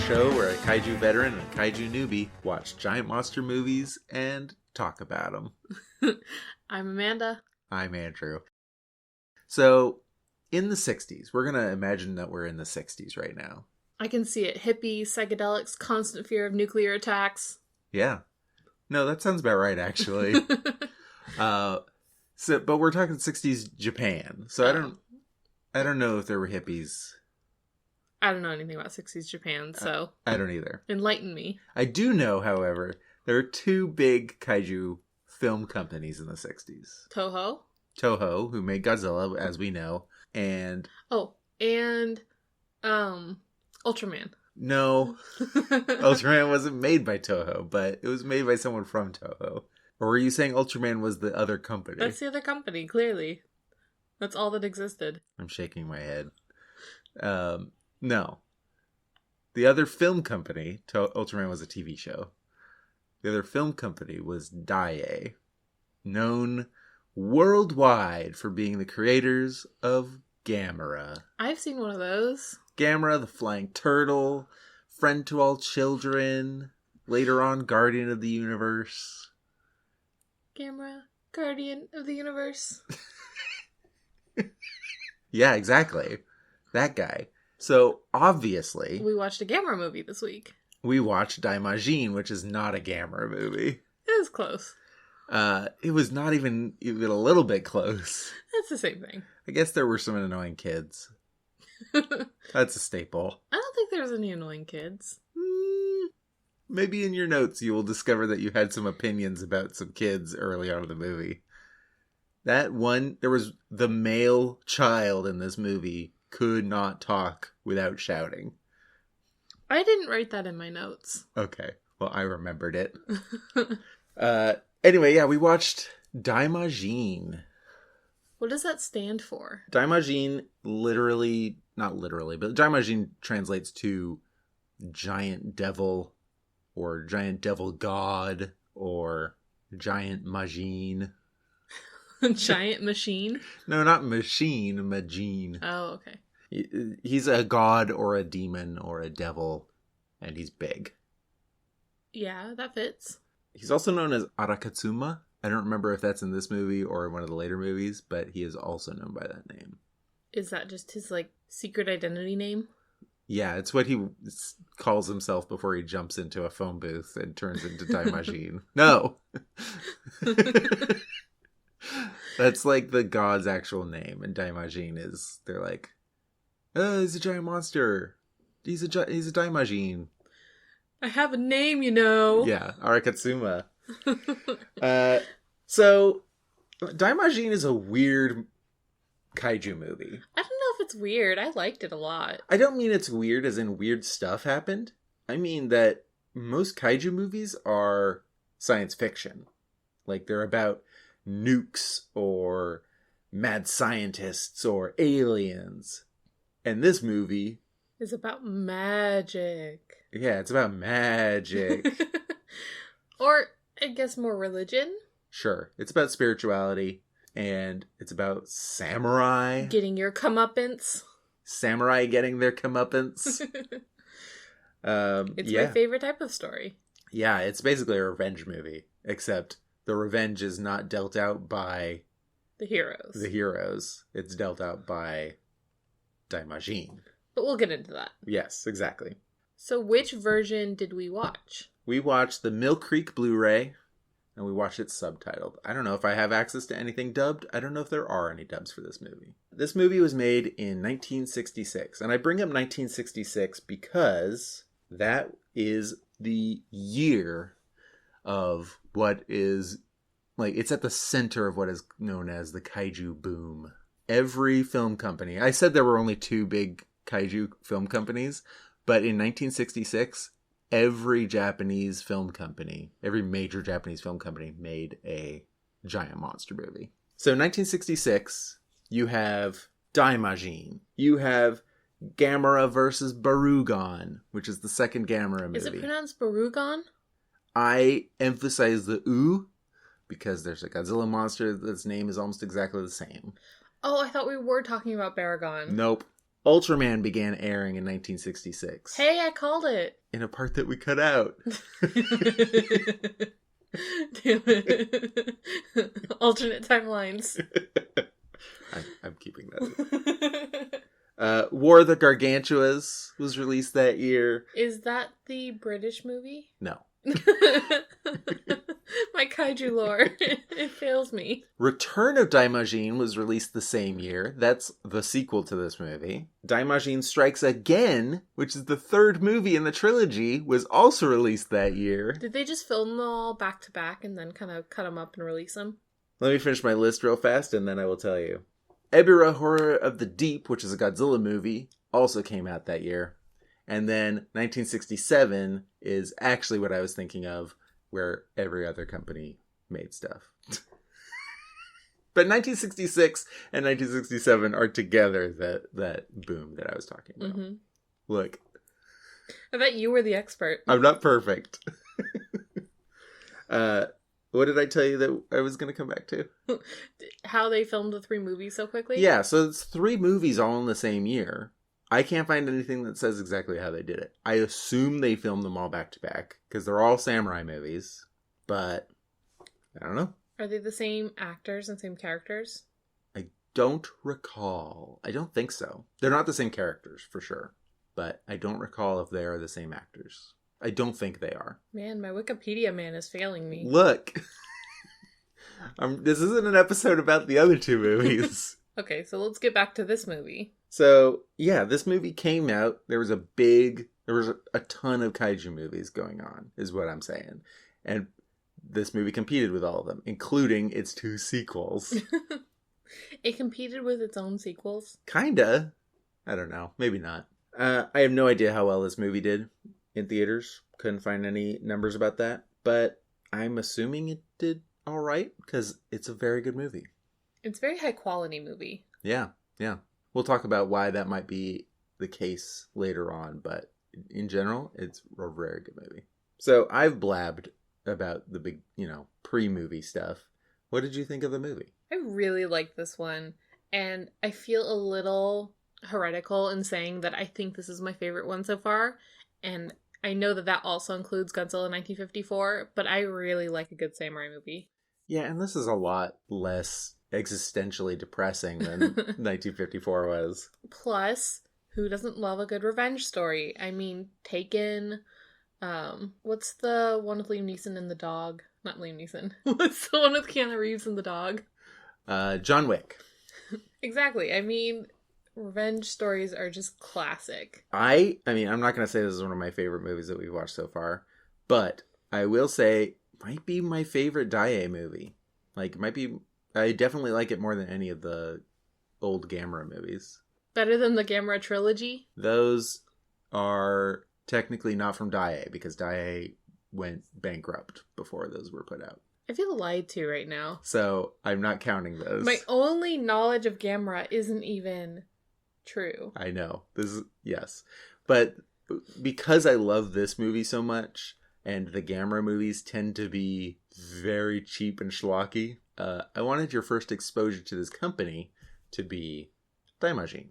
show where a kaiju veteran and a kaiju newbie watch giant monster movies and talk about them. I'm Amanda. I'm Andrew. So, in the 60s, we're going to imagine that we're in the 60s right now. I can see it. Hippies, psychedelics, constant fear of nuclear attacks. Yeah. No, that sounds about right, actually. But we're talking 60s Japan. So I don't know if there were hippies. I don't know anything about 60s Japan, so... I don't either. Enlighten me. I do know, however, there are two big kaiju film companies in the 60s. Toho, who made Godzilla, as we know, and... Oh, and... Ultraman. No, Ultraman wasn't made by Toho, but it was made by someone from Toho. Or were you saying Ultraman was the other company? That's the other company, clearly. That's all that existed. I'm shaking my head. No. The other film company, Ultraman was a TV show. The other film company was Daiei, known worldwide for being the creators of Gamera. I've seen one of those. Gamera, the flying turtle, friend to all children, later on Guardian of the Universe. Gamera, Guardian of the Universe. Yeah, exactly. That guy. So, obviously... We watched a Gamera movie this week. We watched Daimajin, which is not a Gamera movie. It was close. It was not even a little bit close. It's the same thing. I guess there were some annoying kids. That's a staple. I don't think there's any annoying kids. Maybe in your notes you will discover that you had some opinions about some kids early on in the movie. There was the male child in this movie could not talk without shouting. I didn't write that in my notes. Okay. Well, I remembered it. Anyway, yeah, we watched Daimajin. What does that stand for? Daimajin not literally, but Daimajin translates to giant devil or giant devil god or giant Majin. Giant machine? No, not machine, Majin. Oh, okay. He's a god or a demon or a devil, and he's big. Yeah, that fits. He's also known as Arakatsuma. I don't remember if that's in this movie or in one of the later movies, but he is also known by that name. Is that just his, secret identity name? Yeah, it's what he calls himself before he jumps into a phone booth and turns into Daimajin. No! That's the god's actual name, and Daimajin is, they're like, oh, he's a giant monster. He's a Daimajin. I have a name, you know. Yeah, Arakatsuma. So, Daimajin is a weird kaiju movie. I don't know if it's weird. I liked it a lot. I don't mean it's weird as in weird stuff happened. I mean that most kaiju movies are science fiction. They're about nukes or mad scientists or aliens. And this movie is about magic. Yeah, it's about magic. Or, I guess, more religion. Sure. It's about spirituality. And it's about samurai. Getting your comeuppance. Samurai getting their comeuppance. It's my favorite type of story. Yeah, it's basically a revenge movie. Except the revenge is not dealt out by... the heroes. It's dealt out by Daimajin. But we'll get into that. Yes, exactly. So which version did we watch? We watched the Mill Creek Blu-ray, and we watched it subtitled. I don't know if I have access to anything dubbed. I don't know if there are any dubs for this movie. This movie was made in 1966, and I bring up 1966 because that is the year of what is, it's at the center of what is known as the kaiju boom. Every film company, I said there were only two big kaiju film companies, but in 1966, every major Japanese film company made a giant monster movie. So 1966, you have Daimajin. You have Gamera versus Barugon, which is the second Gamera movie. Is it pronounced Barugon? I emphasize the U because there's a Godzilla monster that's name is almost exactly the same. Oh, I thought we were talking about Baragon. Nope. Ultraman began airing in 1966. Hey, I called it. In a part that we cut out. Damn it. Alternate timelines. I'm keeping that. War of the Gargantuas was released that year. Is that the British movie? No. My kaiju lore. It fails me. Return of Daimajin was released the same year. That's the sequel to this movie. Daimajin Strikes Again, which is the third movie in the trilogy, was also released that year. Did they just film them all back to back and then kind of cut them up and release them? Let me finish my list real fast and then I will tell you. Ebirah Horror of the Deep, which is a Godzilla movie, also came out that year. And then 1967 is actually what I was thinking of, where every other company made stuff. But 1966 and 1967 are together that boom that I was talking about. Mm-hmm. Look. I bet you were the expert. I'm not perfect. What did I tell you that I was going to come back to? How they filmed the 3 movies so quickly? Yeah, so it's 3 movies all in the same year. I can't find anything that says exactly how they did it. I assume they filmed them all back to back because they're all samurai movies, but I don't know. Are they the same actors and same characters? I don't recall. I don't think so. They're not the same characters for sure, but I don't recall if they are the same actors. I don't think they are. Man, my Wikipedia man is failing me. Look. This isn't an episode about the other 2 movies. Okay, so let's get back to this movie. So, yeah, this movie came out. There was a ton of kaiju movies going on, is what I'm saying. And this movie competed with all of them, including its 2 sequels. It competed with its own sequels? Kinda. I don't know. Maybe not. I have no idea how well this movie did in theaters. Couldn't find any numbers about that. But I'm assuming it did all right, because it's a very good movie. It's a very high quality movie. Yeah. We'll talk about why that might be the case later on, but in general, it's a very good movie. So I've blabbed about the big, pre-movie stuff. What did you think of the movie? I really like this one, and I feel a little heretical in saying that I think this is my favorite one so far, and I know that also includes Godzilla 1954, but I really like a good samurai movie. Yeah, and this is a lot less existentially depressing than 1954 was. Plus, who doesn't love a good revenge story? I mean, Taken, what's the one with Liam Neeson and the dog? Not Liam Neeson. What's the one with Keanu Reeves and the dog? John Wick. Exactly. I mean, revenge stories are just classic. I mean, I'm not going to say this is one of my favorite movies that we've watched so far, but I will say might be my favorite Daiei movie. I definitely like it more than any of the old Gamera movies. Better than the Gamera trilogy? Those are technically not from Daiei because Daiei went bankrupt before those were put out. I feel lied to right now. So I'm not counting those. My only knowledge of Gamera isn't even true. I know. Yes. But because I love this movie so much, and the Gamera movies tend to be very cheap and schlocky, I wanted your first exposure to this company to be Daimajin.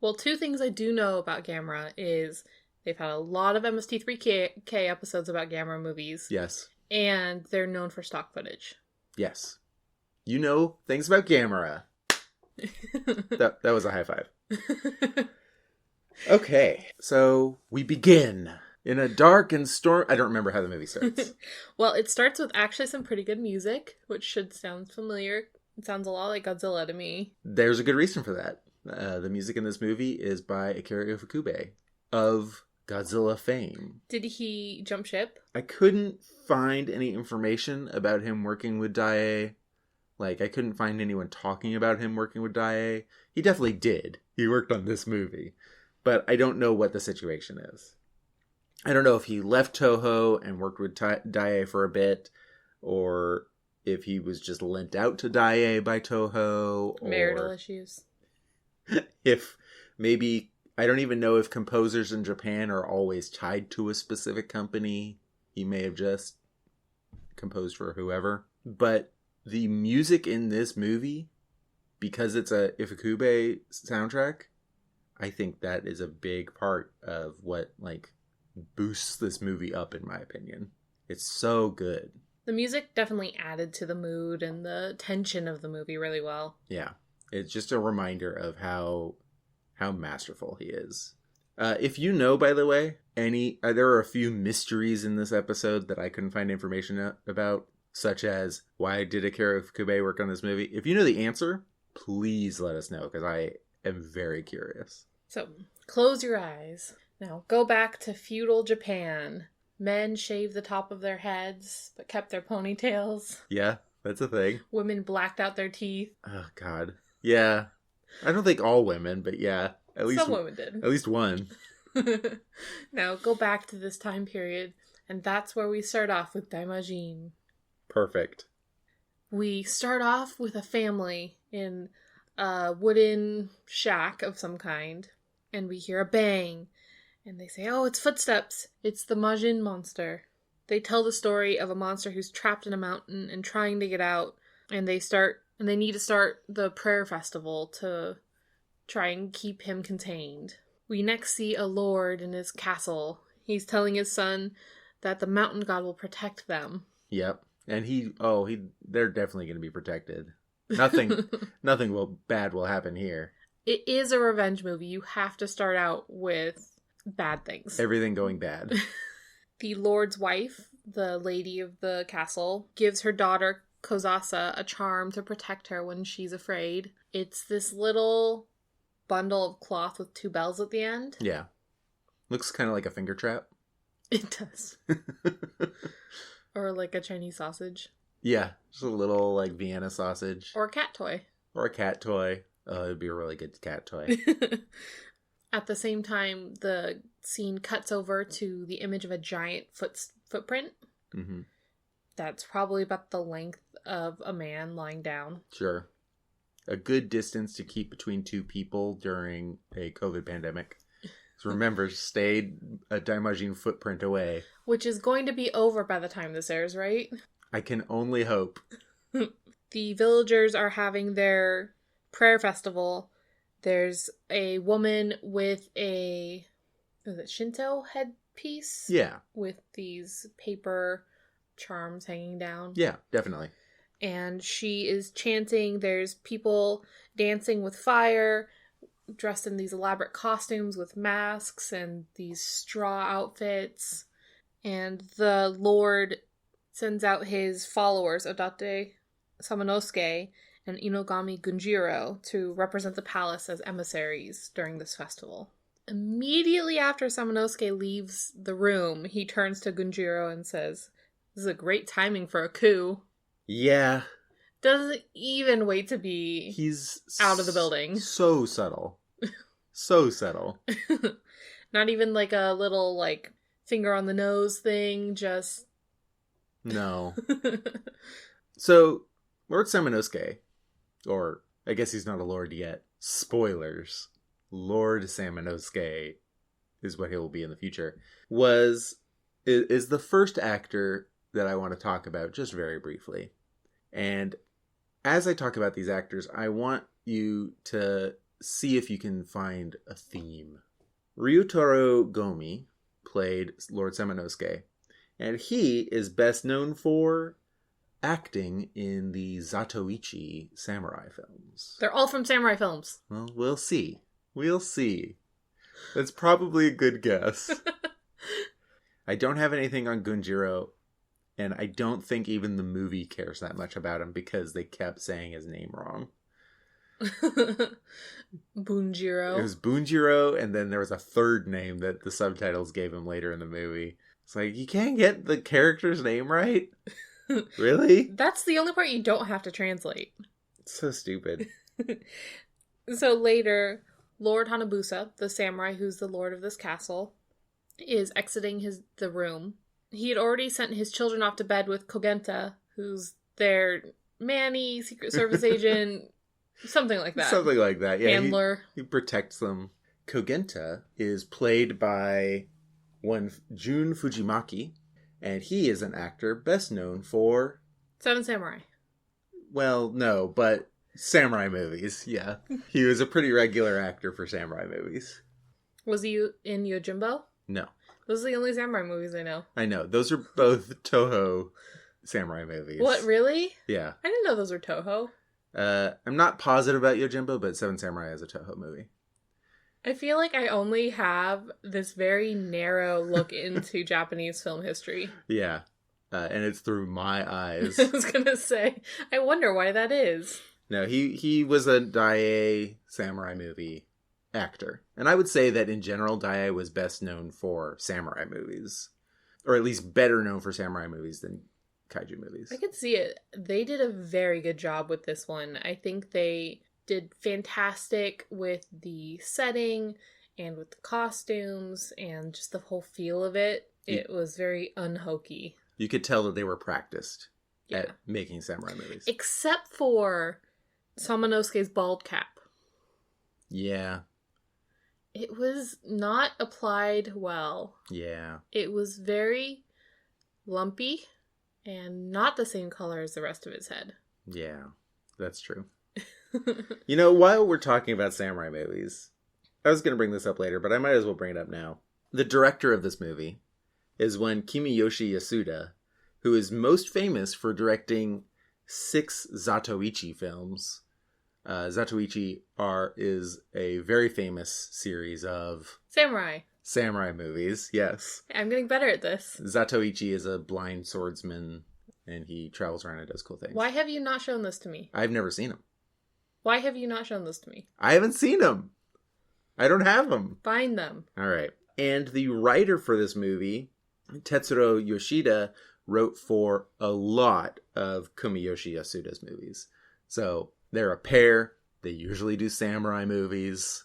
Well, 2 things I do know about Gamera is they've had a lot of MST3K episodes about Gamera movies. Yes. And they're known for stock footage. Yes. You know things about Gamera. that was a high five. Okay, so we begin in a dark and storm... I don't remember how the movie starts. Well, it starts with actually some pretty good music, which should sound familiar. It sounds a lot like Godzilla to me. There's a good reason for that. The music in this movie is by Akira Ifukube of Godzilla fame. Did he jump ship? I couldn't find any information about him working with Daiei. I couldn't find anyone talking about him working with Daiei. He definitely did. He worked on this movie. But I don't know what the situation is. I don't know if he left Toho and worked with Daiei for a bit, or if he was just lent out to Daiei by Toho. Or marital issues. If maybe... I don't even know if composers in Japan are always tied to a specific company. He may have just composed for whoever. But the music in this movie, because it's a Ifukube soundtrack, I think that is a big part of what, like, boosts this movie up, in my opinion. It's so good. The music definitely added to the mood and the tension of the movie really well. Yeah. It's just a reminder of how masterful he is. If you know, by the way, there are a few mysteries in this episode that I couldn't find information about, such as why did Akira Ifukube work on this movie? If you know the answer, please let us know, because I am very curious. So, close your eyes. Now, go back to feudal Japan. Men shaved the top of their heads, but kept their ponytails. Yeah, that's a thing. Women blacked out their teeth. Oh, God. Yeah. I don't think all women, but yeah. At least some women did. At least one. Now, go back to this time period, and that's where we start off with Daimajin. Perfect. We start off with a family in a wooden shack of some kind, and we hear a bang, and they say, oh, it's footsteps. It's the Majin monster. They tell the story of a monster who's trapped in a mountain and trying to get out, and they need to start the prayer festival to try and keep him contained. We next see a lord in his castle. He's telling his son that the mountain god will protect them. Yep. And they're definitely going to be protected. Nothing bad will happen here. It is a revenge movie. You have to start out with bad things. Everything going bad. The lord's wife, the lady of the castle, gives her daughter Kozasa a charm to protect her when she's afraid. It's this little bundle of cloth with 2 bells at the end. Yeah. Looks kind of like a finger trap. It does. Or like a Chinese sausage. Yeah. Just a little, like, Vienna sausage. Or a cat toy. Or a cat toy. Oh, it'd be a really good cat toy. At the same time, the scene cuts over to the image of a giant footprint. Mm-hmm. That's probably about the length of a man lying down. Sure. A good distance to keep between 2 people during a COVID pandemic. So remember, stay a Daimajin footprint away. Which is going to be over by the time this airs, right? I can only hope. The villagers are having their prayer festival. There's a woman with is it Shinto headpiece? Yeah. With these paper charms hanging down. Yeah, definitely. And she is chanting. There's people dancing with fire, dressed in these elaborate costumes with masks and these straw outfits. And the Lord sends out his followers, Odate Samanosuke and Inogami Gunjiro, to represent the palace as emissaries during this festival. Immediately after Samanosuke leaves the room, he turns to Gunjiro and says, "This is a great timing for a coup." Yeah. Doesn't even wait to be out of the building. So subtle. So subtle. Not even like a little, like, finger on the nose thing, just... No. So, Lord Samanosuke, or I guess he's not a lord yet. Spoilers. Lord Samanosuke is what he will be in the future. Is the first actor that I want to talk about just very briefly. And as I talk about these actors, I want you to see if you can find a theme. Ryutaro Gomi played Lord Samanosuke, and he is best known for acting in the Zatoichi samurai films. They're all from samurai films. Well, we'll see. We'll see. That's probably a good guess. I don't have anything on Gunjiro, and I don't think even the movie cares that much about him because they kept saying his name wrong. Bunjiro. It was Bunjiro, and then there was a third name that the subtitles gave him later in the movie. It's like, you can't get the character's name right? Really? That's the only part you don't have to translate. It's so stupid. So later, Lord Hanabusa, the samurai who's the lord of this castle, is exiting the room. He had already sent his children off to bed with Kogenta, who's their Manny, Secret Service agent, something like that. Something like that, yeah. Handler. He protects them. Kogenta is played by one Jun Fujimaki, and he is an actor best known for... Seven Samurai. Well, no, but Samurai movies, yeah. He was a pretty regular actor for samurai movies. Was he in Yojimbo? No. Those are the only samurai movies I know. I know. Those are both Toho samurai movies. What, really? Yeah. I didn't know those were Toho. I'm not positive about Yojimbo, but Seven Samurai is a Toho movie. I feel like I only have this very narrow look into Japanese film history. Yeah. And it's through my eyes. I was gonna say, I wonder why that is. No, he was a Daiei samurai movie actor. And I would say that in general, Daiei was best known for samurai movies. Or at least better known for samurai movies than kaiju movies. I could see it. They did a very good job with this one. I think they did fantastic with the setting and with the costumes and just the whole feel of it. It was very unhokey. You could tell that they were practiced at making samurai movies. Except for Samanosuke's bald cap. Yeah. It was not applied well. Yeah. It was very lumpy and not the same color as the rest of his head. Yeah, that's true. You know, while we're talking about samurai movies, I was going to bring this up later, but I might as well bring it up now. The director of this movie is one Kimiyoshi Yasuda, who is most famous for directing 6 Zatoichi films. Zatoichi is a very famous series of samurai movies, yes. I'm getting better at this. Zatoichi is a blind swordsman, and he travels around and does cool things. Why have you not shown this to me? I've never seen him. Why have you not shown this to me? I haven't seen him. I don't have them. Find them. All right. And the writer for this movie, Tetsuro Yoshida, wrote for a lot of Kumiyoshi Yasuda's movies. So they're a pair. They usually do samurai movies.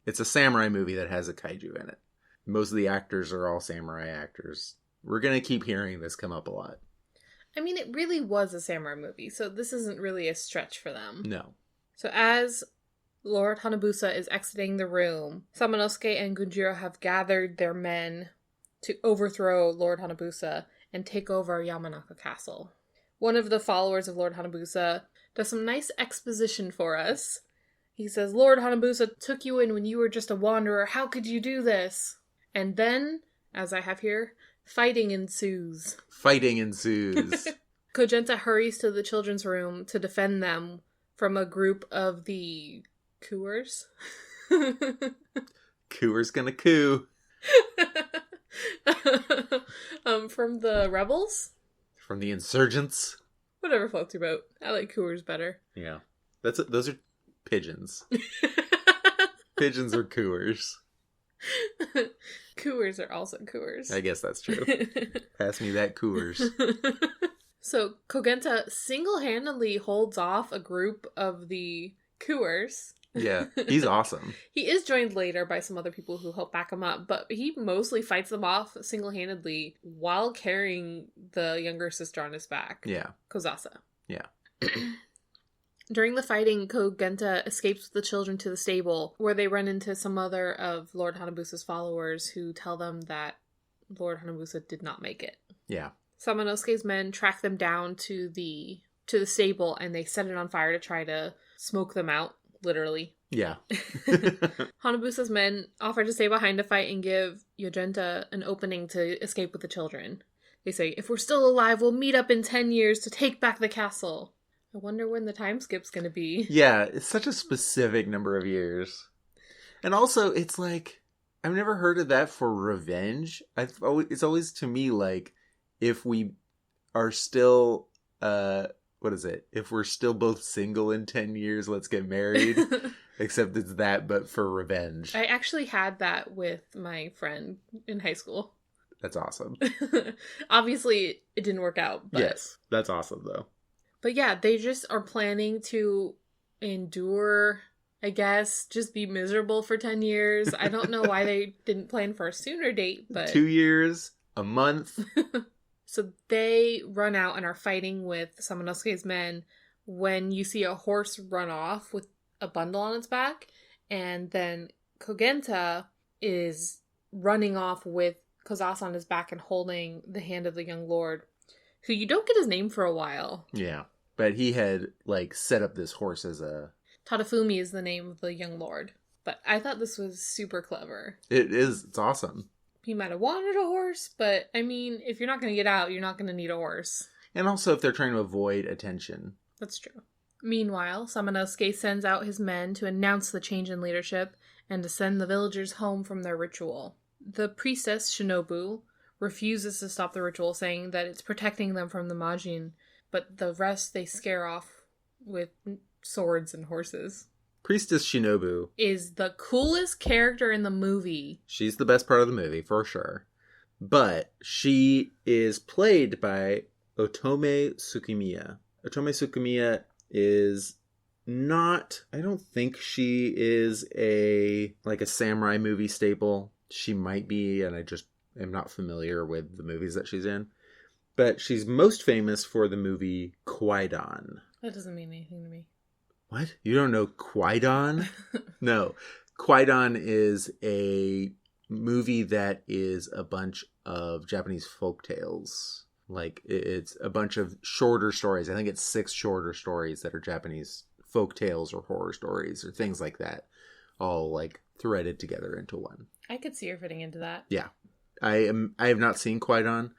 It's a samurai movie that has a kaiju in it. Most of the actors are all samurai actors. We're going to keep hearing this come up a lot. I mean, it really was a samurai movie, so this isn't really a stretch for them. No. So as Lord Hanabusa is exiting the room, Samanosuke and Gunjiro have gathered their men to overthrow Lord Hanabusa and take over Yamanaka Castle. One of the followers of Lord Hanabusa does some nice exposition for us. He says, Lord Hanabusa took you in when you were just a wanderer. How could you do this? And then, as I have here, fighting ensues. Kogenta hurries to the children's room to defend them from a group of the cooers. Cooer's gonna coo. From the rebels? From the insurgents? Whatever floats your boat. I like cooers better. Yeah. Those are pigeons. Pigeons are cooers. Cooers are also cooers. I guess that's true. Pass me that cooers. So Kogenta single-handedly holds off a group of the cooers. Yeah, he's awesome. He is joined later by some other people who help back him up, but he mostly fights them off single-handedly while carrying the younger sister on his back. Yeah. Kozasa. Yeah. During the fighting, Kogenta escapes with the children to the stable, where they run into some other of Lord Hanabusa's followers who tell them that Lord Hanabusa did not make it. Yeah. Samanosuke's men track them down to the stable, and they set it on fire to try to smoke them out, literally. Yeah. Hanabusa's men offer to stay behind to fight and give Yojenta an opening to escape with the children. They say, if we're still alive, we'll meet up in 10 years to take back the castle. I wonder when the time skip's gonna be. Yeah, it's such a specific number of years. And also, it's like, I've never heard of that for revenge. It's always to me like, if we are still, if we're still both single in 10 years, let's get married. Except it's that, but for revenge. I actually had that with my friend in high school. That's awesome. Obviously, it didn't work out. But... Yes, that's awesome, though. But yeah, they just are planning to endure, I guess, just be miserable for 10 years. I don't know why they didn't plan for a sooner date, but... 2 years, a month. So they run out and are fighting with Samanosuke's men when you see a horse run off with a bundle on its back, and then Kogenta is running off with Kozasa on his back and holding the hand of the young lord, who you don't get his name for a while. Yeah. But he had, like, set up this horse as a... Tadafumi is the name of the young lord. But I thought this was super clever. It is. It's awesome. He might have wanted a horse, but, I mean, if you're not going to get out, you're not going to need a horse. And also if they're trying to avoid attention. That's true. Meanwhile, Samanosuke sends out his men to announce the change in leadership and to send the villagers home from their ritual. The priestess, Shinobu, refuses to stop the ritual, saying that it's protecting them from the Majin, but the rest they scare off with swords and horses. Priestess Shinobu Is the coolest character in the movie. She's the best part of the movie, for sure. But she is played by Otome Tsukimiya. Otome Tsukimiya is not... I don't think she is a samurai movie staple. She might be, and I just am not familiar with the movies that she's in. But she's most famous for the movie Kwaidan. That doesn't mean anything to me. What? You don't know Kwaidan? No. Kwaidan is a movie that is a bunch of Japanese folktales. Like, it's a bunch of shorter stories. I think it's 6 shorter stories that are Japanese folktales or horror stories or things like that. All, like, threaded together into one. I could see her fitting into that. Yeah. I have not seen Kwaidan,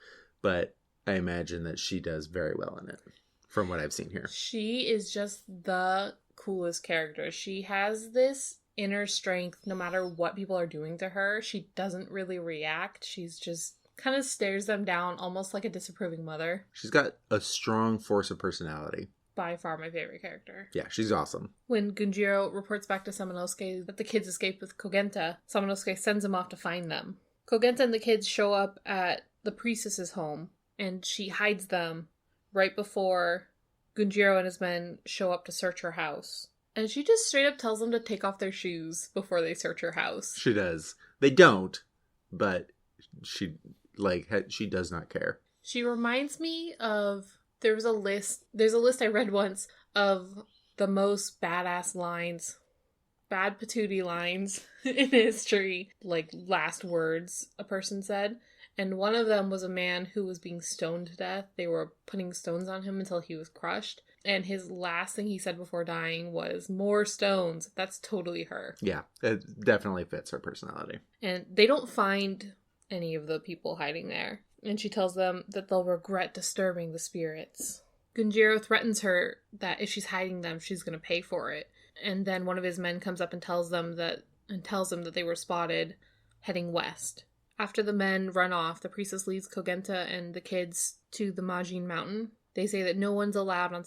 but I imagine that she does very well in it, from what I've seen here. She is just the coolest character. She has this inner strength no matter what people are doing to her. She doesn't really react. She's just kind of stares them down, almost like a disapproving mother. She's got a strong force of personality. By far my favorite character. Yeah, she's awesome. When Gunjiro reports back to Samanosuke that the kids escaped with Kogenta, Samanosuke sends him off to find them. Kogenta and the kids show up at the priestess's home, and she hides them right before Gunjiro and his men show up to search her house. And she just straight up tells them to take off their shoes before they search her house. She does. They don't, but she does not care. She reminds me of... There's a list I read once of the most badass lines, bad patootie lines in history, like last words a person said. And one of them was a man who was being stoned to death. They were putting stones on him until he was crushed. And his last thing he said before dying was, "More stones." That's totally her. Yeah, it definitely fits her personality. And they don't find any of the people hiding there. And she tells them that they'll regret disturbing the spirits. Gunjiro threatens her that if she's hiding them, she's going to pay for it. And then one of his men comes up and tells them that they were spotted heading west. After the men run off, the priestess leads Kogenta and the kids to the Majin mountain. They say that no one's allowed on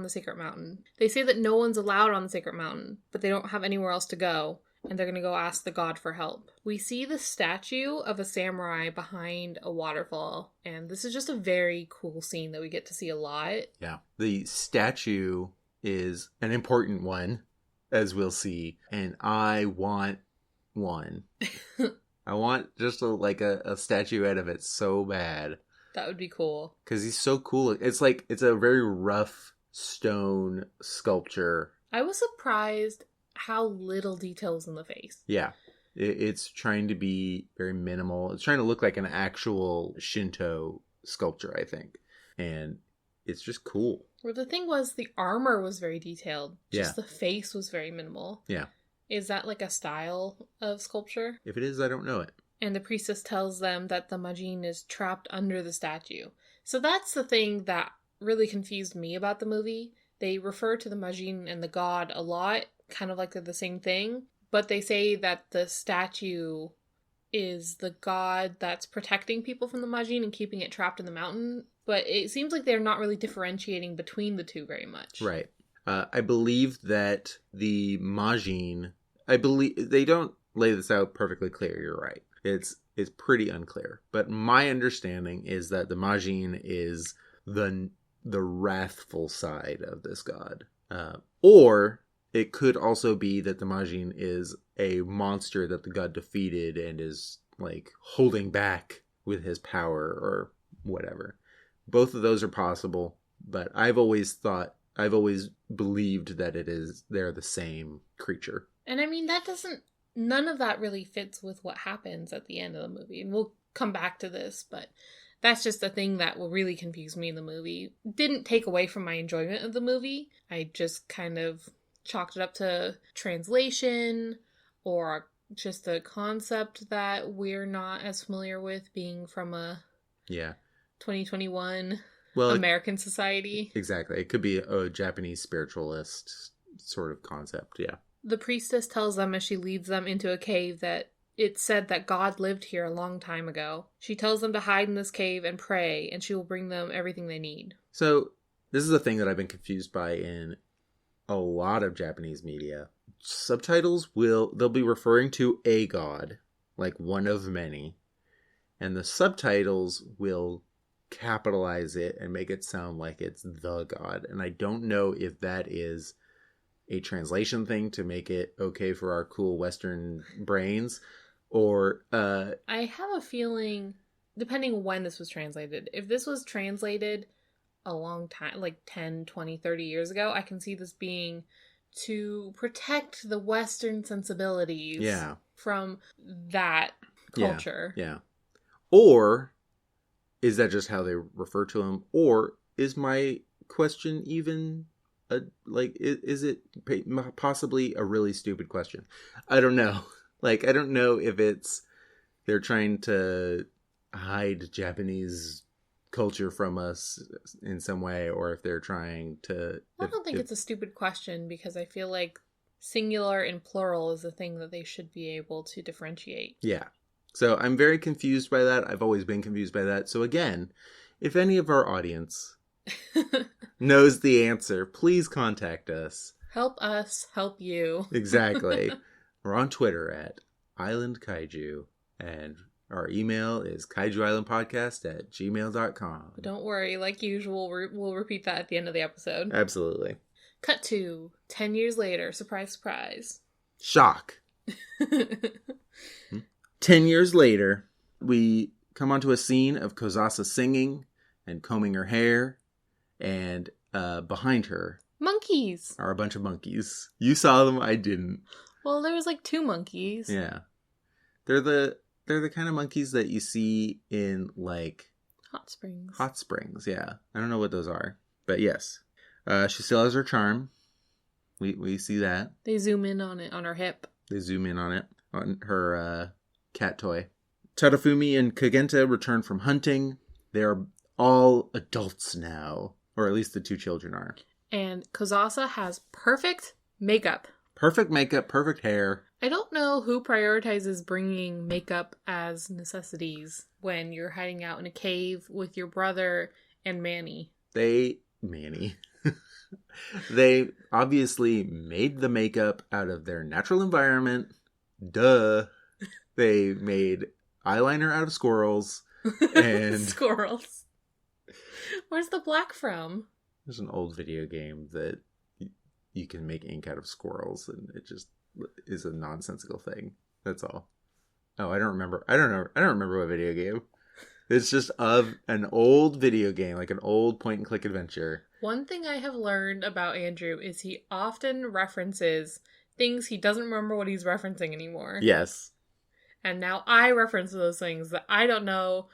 the sacred mountain. They say that no one's allowed on the sacred mountain, but they don't have anywhere else to go. And they're going to go ask the god for help. We see the statue of a samurai behind a waterfall. And this is just a very cool scene that we get to see a lot. Yeah. The statue is an important one, as we'll see. And I want one. I want just a statuette of it so bad. That would be cool. Because he's so cool. It's a very rough stone sculpture. I was surprised how little details in the face. Yeah. It's trying to be very minimal. It's trying to look like an actual Shinto sculpture, I think. And it's just cool. Well, the thing was, the armor was very detailed. Just Yeah. the face was very minimal. Yeah. Is that like a style of sculpture? If it is, I don't know it. And the priestess tells them that the Majin is trapped under the statue. So that's the thing that really confused me about the movie. They refer to the Majin and the god a lot, kind of like they're the same thing, but they say that the statue is the god that's protecting people from the Majin and keeping it trapped in the mountain. But it seems like they're not really differentiating between the two very much. Right. I believe that the Majin, they don't lay this out perfectly clear, you're right. It's pretty unclear. But my understanding is that the Majin is the wrathful side of this god. Or it could also be that the Majin is a monster that the god defeated and is like holding back with his power or whatever. Both of those are possible, but I've always believed that they're the same creature. And I mean, none of that really fits with what happens at the end of the movie. And we'll come back to this, but That's just a thing that will really confuse me in the movie. Didn't take away from my enjoyment of the movie. I just kind of chalked it up to translation or just a concept that we're not as familiar with, being from a 2021 American society. Exactly. It could be a Japanese spiritualist sort of concept, yeah. The priestess tells them as she leads them into a cave that it's said that God lived here a long time ago. She tells them to hide in this cave and pray, and she will bring them everything they need. So, this is a thing that I've been confused by in a lot of Japanese media. Subtitles they'll be referring to a god, like one of many, and the subtitles will capitalize it and make it sound like it's the god. And I don't know if that is a translation thing to make it okay for our cool Western brains, or I have a feeling, depending when this was translated, if this was translated a long time, like 10, 20, 30 years ago, I can see this being to protect the Western sensibilities from that culture. Yeah. Or is that just how they refer to him? Or is my question even is it possibly a really stupid question? I don't know. I don't know if they're trying to hide Japanese culture from us in some way, or if they're trying to... I don't think it's a stupid question, because I feel like singular and plural is a thing that they should be able to differentiate. Yeah. So I'm very confused by that. I've always been confused by that. So again, if any of our audience knows the answer, please contact us. Help us help you. Exactly. We're on Twitter at Island Kaiju, and our email is kaijuislandpodcast@gmail.com. Don't worry, like usual, we'll repeat that at the end of the episode. Absolutely. Cut to 10 years later. Surprise, surprise. Shock. 10 years later, we come onto a scene of Kozasa singing and combing her hair, and behind her monkeys are a bunch of monkeys. You saw them, I didn't. Well, there was like 2 monkeys. Yeah. They're the kind of monkeys that you see in like hot springs. Hot springs, yeah. I don't know what those are, but yes. She still has her charm. We see that. They zoom in on it, on her hip. They zoom in on it, on her cat toy. Tadafumi and Kagenta return from hunting. They are all adults now, or at least the 2 children are. And Kozasa has perfect makeup. Perfect makeup, perfect hair. I don't know who prioritizes bringing makeup as necessities when you're hiding out in a cave with your brother and Manny. Manny. They obviously made the makeup out of their natural environment. Duh. They made eyeliner out of squirrels. And squirrels. Where's the black from? There's an old video game that you can make ink out of squirrels, and it just is a nonsensical thing. That's all. Oh, I don't remember what video game. It's just of an old video game, like an old point and click adventure. One thing I have learned about Andrew is he often references things he doesn't remember what he's referencing anymore. Yes. And now I reference those things that I don't know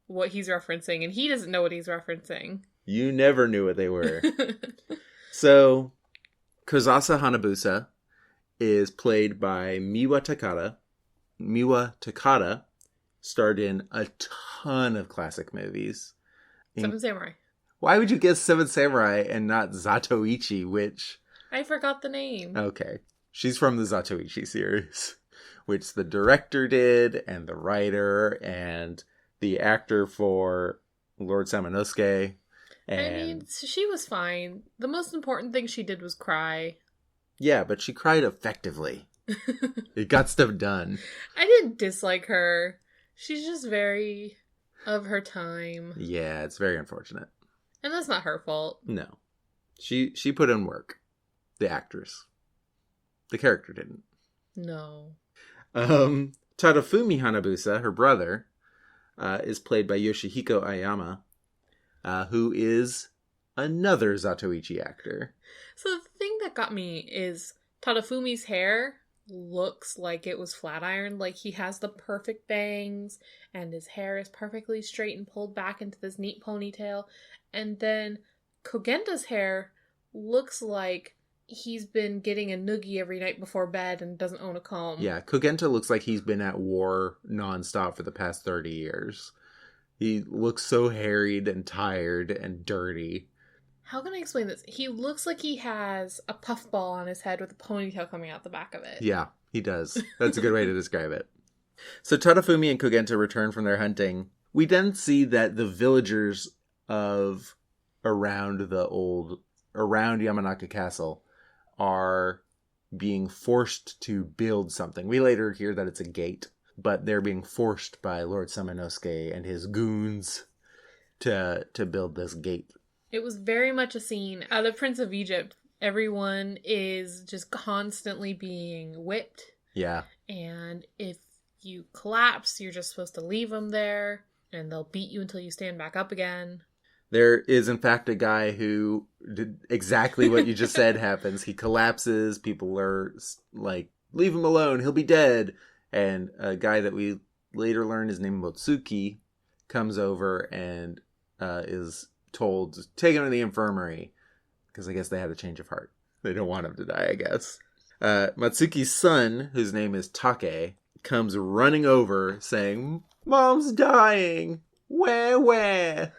what he's referencing, and he doesn't know what he's referencing. You never knew what they were. So, Kozasa Hanabusa is played by Miwa Takada. Miwa Takada starred in a ton of classic movies. Seven Samurai. Why would you guess Seven Samurai and not Zatoichi, which... I forgot the name. Okay. She's from the Zatoichi series, which the director did, and the writer, and the actor for Lord Samanosuke. And... I mean, she was fine. The most important thing she did was cry. Yeah, but she cried effectively. It got stuff done. I didn't dislike her. She's just very of her time. Yeah, it's very unfortunate. And that's not her fault. No. She put in work. The actress. The character didn't. No. Tadafumi Hanabusa, her brother, is played by Yoshihiko Ayama, who is another Zatoichi actor. So the thing that got me is Tadafumi's hair looks like it was flat ironed. Like, he has the perfect bangs, and his hair is perfectly straight and pulled back into this neat ponytail. And then Kogenta's hair looks like he's been getting a noogie every night before bed and doesn't own a comb. Yeah, Kogenta looks like he's been at war nonstop for the past 30 years. He looks so harried and tired and dirty. How can I explain this? He looks like he has a puffball on his head with a ponytail coming out the back of it. Yeah, he does. That's a good way to describe it. So Tadafumi and Kogenta return from their hunting. We then see that the villagers of around Yamanaka Castle are being forced to build something. We later hear that it's a gate, but they're being forced by Lord Samanosuke and his goons to build this gate. It was very much a scene out of Prince of Egypt. Everyone is just constantly being whipped. Yeah. And if you collapse, you're just supposed to leave them there, and they'll beat you until you stand back up again. There is, in fact, a guy who did exactly what you just said happens. He collapses. People are like, leave him alone. He'll be dead. And a guy that we later learn is named Motsuki comes over and is told to take him to the infirmary because I guess they had a change of heart. They don't want him to die, I guess. Matsuki's son, whose name is Take, comes running over saying, "Mom's dying. Where?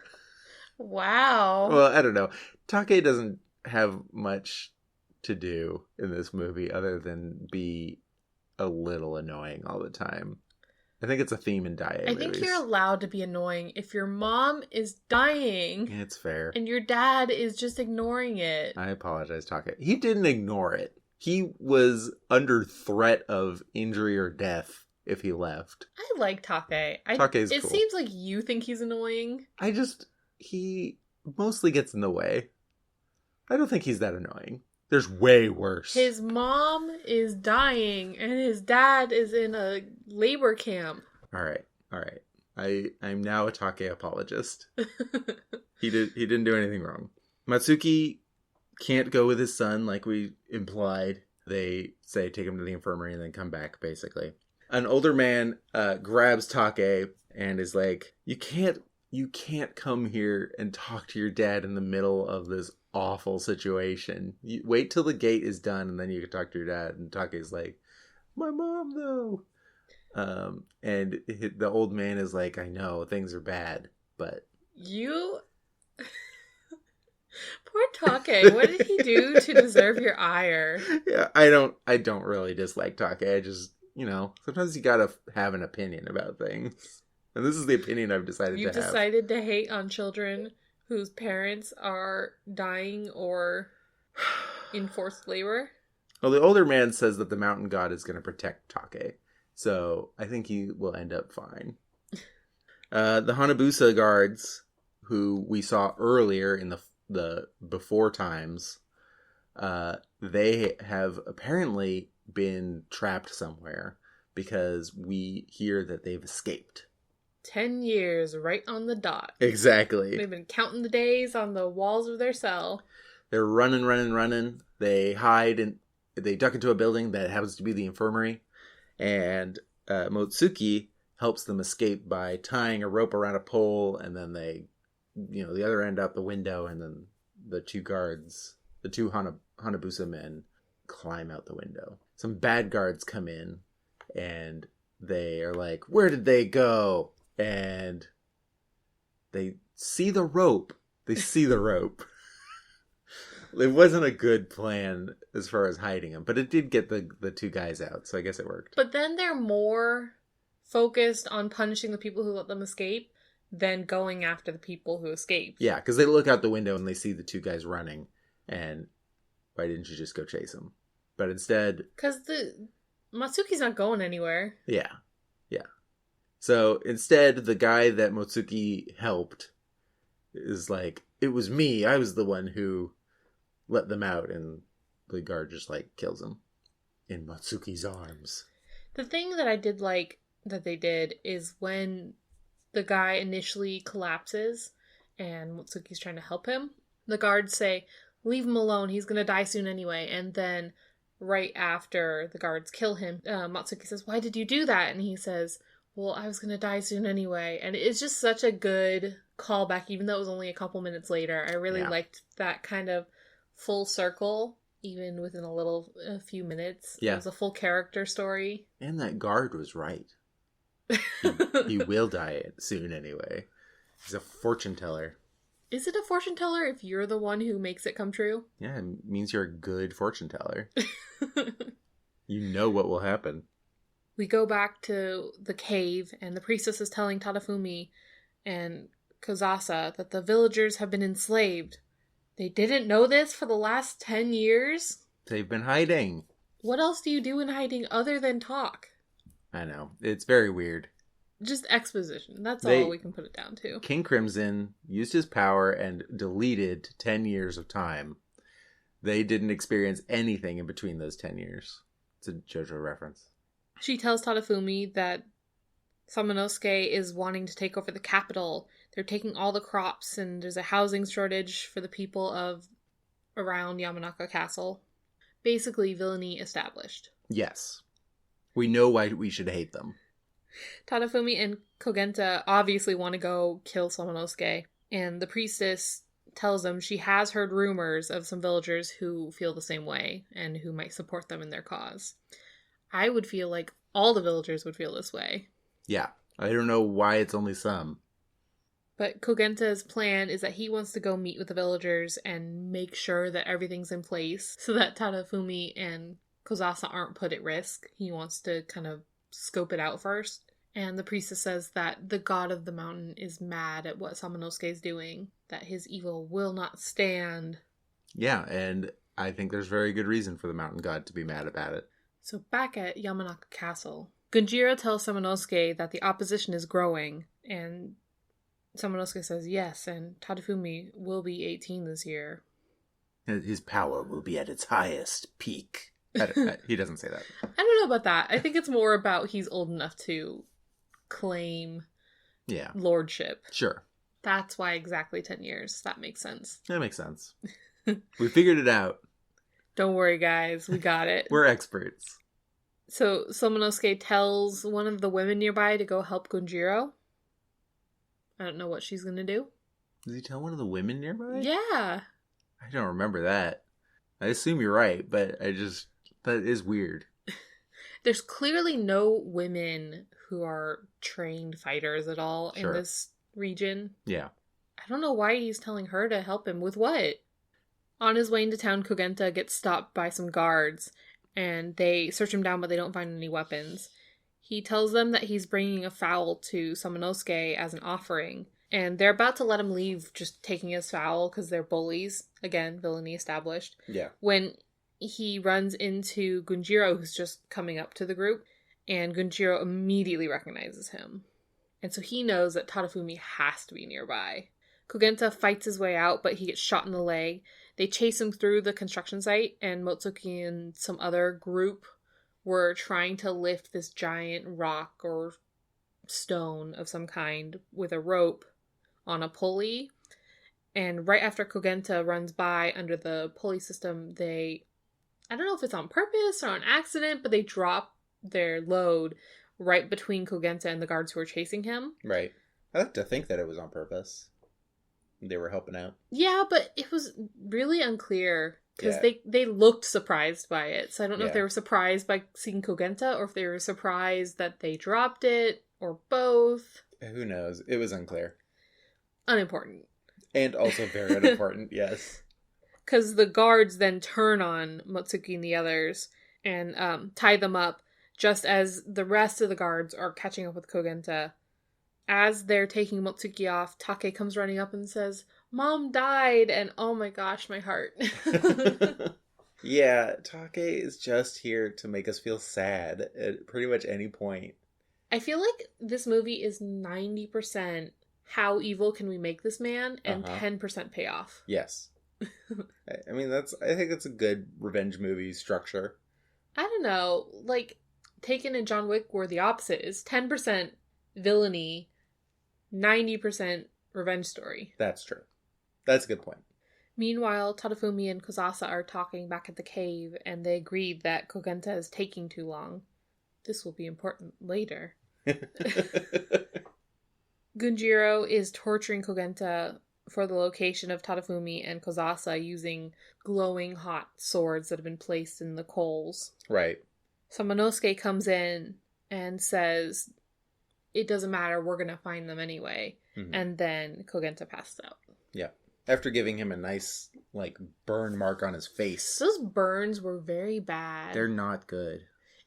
Wow. Well, I don't know. Take doesn't have much to do in this movie other than be a little annoying all the time. I think it's a theme in Daiei I movies. think you're allowed to be annoying if your mom is dying. It's fair. And your dad is just ignoring it. I apologize, Take. He didn't ignore it. He was under threat of injury or death if he left. I like Take. Take's It cool. seems like you think he's annoying. He mostly gets in the way. I don't think he's that annoying. There's way worse. His mom is dying and his dad is in a labor camp. All right. I'm now a Take apologist. He didn't do anything wrong. Matsuki can't go with his son like we implied. They say take him to the infirmary and then come back, basically. An older man grabs Take and is like, You can't come here and talk to your dad in the middle of this awful situation. You wait till the gate is done and then you can talk to your dad." And Take's like, "My mom, though." And the old man is like, "I know things are bad, but You... Poor Take. What did he do to deserve your ire? Yeah, I don't really dislike Take. I just, sometimes you gotta have an opinion about things. And this is the opinion I've decided to have. You decided to hate on children whose parents are dying or in forced labor? Well, the older man says that the mountain god is going to protect Take. So I think he will end up fine. The Hanabusa guards, who we saw earlier in the before times, they have apparently been trapped somewhere because we hear that they've escaped. 10 years right on the dot. Exactly. They've been counting the days on the walls of their cell. They're running. They hide and they duck into a building that happens to be the infirmary. And Motsuki helps them escape by tying a rope around a pole, and then they, the other end out the window, and then the two Hanabusa men climb out the window. Some bad guards come in, and they are like, "Where did they go?" And they see the rope. It wasn't a good plan as far as hiding them, but it did get the two guys out, so I guess it worked. But then they're more focused on punishing the people who let them escape than going after the people who escaped. Yeah, because they look out the window and they see the two guys running, and why didn't you just go chase them? But instead... Because Matsuki's not going anywhere. Yeah. So instead, the guy that Motsuki helped is like, "It was me. I was the one who let them out," and the guard just kills him in Matsuki's arms. The thing that I did like that they did is when the guy initially collapses and Motsuki's trying to help him, the guards say, "Leave him alone. He's going to die soon anyway." And then right after the guards kill him, Matsuki says, "Why did you do that?" And he says, "Well, I was going to die soon anyway." And it's just such a good callback, even though it was only a couple minutes later. I really liked that kind of full circle, even within a few minutes. Yeah. It was a full character story. And that guard was right. He will die soon anyway. He's a fortune teller. Is it a fortune teller if you're the one who makes it come true? Yeah, it means you're a good fortune teller. You know what will happen. We go back to the cave, and the priestess is telling Tadafumi and Kozasa that the villagers have been enslaved. They didn't know this for the last 10 years? They've been hiding. What else do you do in hiding other than talk? I know. It's very weird. Just exposition. That's all we can put it down to. King Crimson used his power and deleted 10 years of time. They didn't experience anything in between those 10 years. It's a JoJo reference. She tells Tadafumi that Samanosuke is wanting to take over the capital. They're taking all the crops, and there's a housing shortage for the people of around Yamanaka Castle. Basically, villainy established. Yes. We know why we should hate them. Tadafumi and Kogenta obviously want to go kill Samanosuke, and the priestess tells them she has heard rumors of some villagers who feel the same way and who might support them in their cause. I would feel like all the villagers would feel this way. Yeah, I don't know why it's only some. But Kogenta's plan is that he wants to go meet with the villagers and make sure that everything's in place so that Tadafumi and Kozasa aren't put at risk. He wants to kind of scope it out first. And the priestess says that the god of the mountain is mad at what Samanosuke is doing, that his evil will not stand. Yeah, and I think there's very good reason for the mountain god to be mad about it. So back at Yamanaka Castle, Gunjiro tells Samanosuke that the opposition is growing, and Samanosuke says yes, and Tadafumi will be 18 this year. His power will be at its highest peak. He doesn't say that. I don't know about that. I think it's more about he's old enough to claim lordship. Sure. That's why exactly 10 years. That makes sense. That makes sense. We figured it out. Don't worry, guys. We got it. We're experts. So Samanosuke tells one of the women nearby to go help Gunjiro. I don't know what she's going to do. Does he tell one of the women nearby? Yeah. I don't remember that. I assume you're right, but that is weird. There's clearly no women who are trained fighters at all in this region. Yeah. I don't know why he's telling her to help him with what. On his way into town, Kogenta gets stopped by some guards, and they search him down, but they don't find any weapons. He tells them that he's bringing a fowl to Samanosuke as an offering, and they're about to let him leave just taking his fowl because they're bullies. Again, villainy established. Yeah. When he runs into Gunjiro, who's just coming up to the group, and Gunjiro immediately recognizes him. And so he knows that Tadafumi has to be nearby. Kogenta fights his way out, but he gets shot in the leg. They chase him through the construction site, and Motsuki and some other group were trying to lift this giant rock or stone of some kind with a rope on a pulley. And right after Kogenta runs by under the pulley system, I don't know if it's on purpose or on accident, but they drop their load right between Kogenta and the guards who are chasing him. Right. I like to think that it was on purpose. They were helping out. Yeah, but it was really unclear because they looked surprised by it. So I don't know if they were surprised by seeing Kogenta or if they were surprised that they dropped it or both. Who knows? It was unclear. Unimportant. And also very unimportant, yes. Because the guards then turn on Motsuki and the others and tie them up just as the rest of the guards are catching up with Kogenta. As they're taking Motsuki off, Take comes running up and says, "Mom died!" And oh my gosh, my heart. Yeah, Take is just here to make us feel sad at pretty much any point. I feel like this movie is 90% how evil can we make this man and 10% payoff. Yes. I mean, I think that's a good revenge movie structure. I don't know. Like, Taken and John Wick were the opposite. Is 10% villainy, 90% revenge story. That's true. That's a good point. Meanwhile, Tadafumi and Kozasa are talking back at the cave, and they agreed that Kogenta is taking too long. This will be important later. Gunjiro is torturing Kogenta for the location of Tadafumi and Kozasa using glowing hot swords that have been placed in the coals. Right. Samanosuke comes in and says, it doesn't matter, we're going to find them anyway. Mm-hmm. And then Kogenta passes out. Yeah. After giving him a nice, burn mark on his face. Those burns were very bad. They're not good.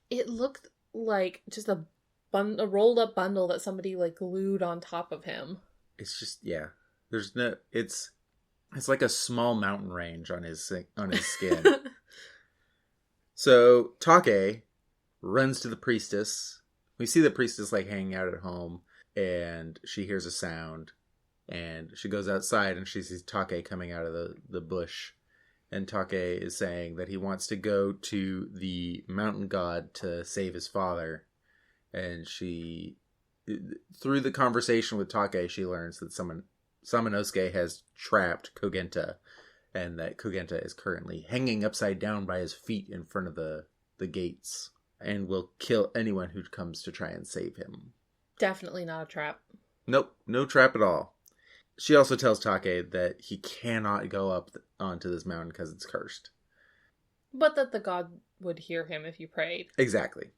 It looked like just a rolled up bundle that somebody, glued on top of him. It's just, yeah. There's no, it's like a small mountain range on his skin. So, Take runs to the priestess. We see the priestess, hanging out at home, and she hears a sound. And she goes outside and she sees Take coming out of the bush. And Take is saying that he wants to go to the mountain god to save his father. And through the conversation with Take, she learns that Samanosuke has trapped Kogenta. And that Kogenta is currently hanging upside down by his feet in front of the gates. And will kill anyone who comes to try and save him. Definitely not a trap. Nope, no trap at all. She also tells Take that he cannot go up onto this mountain because it's cursed. But that the god would hear him if he prayed. Exactly.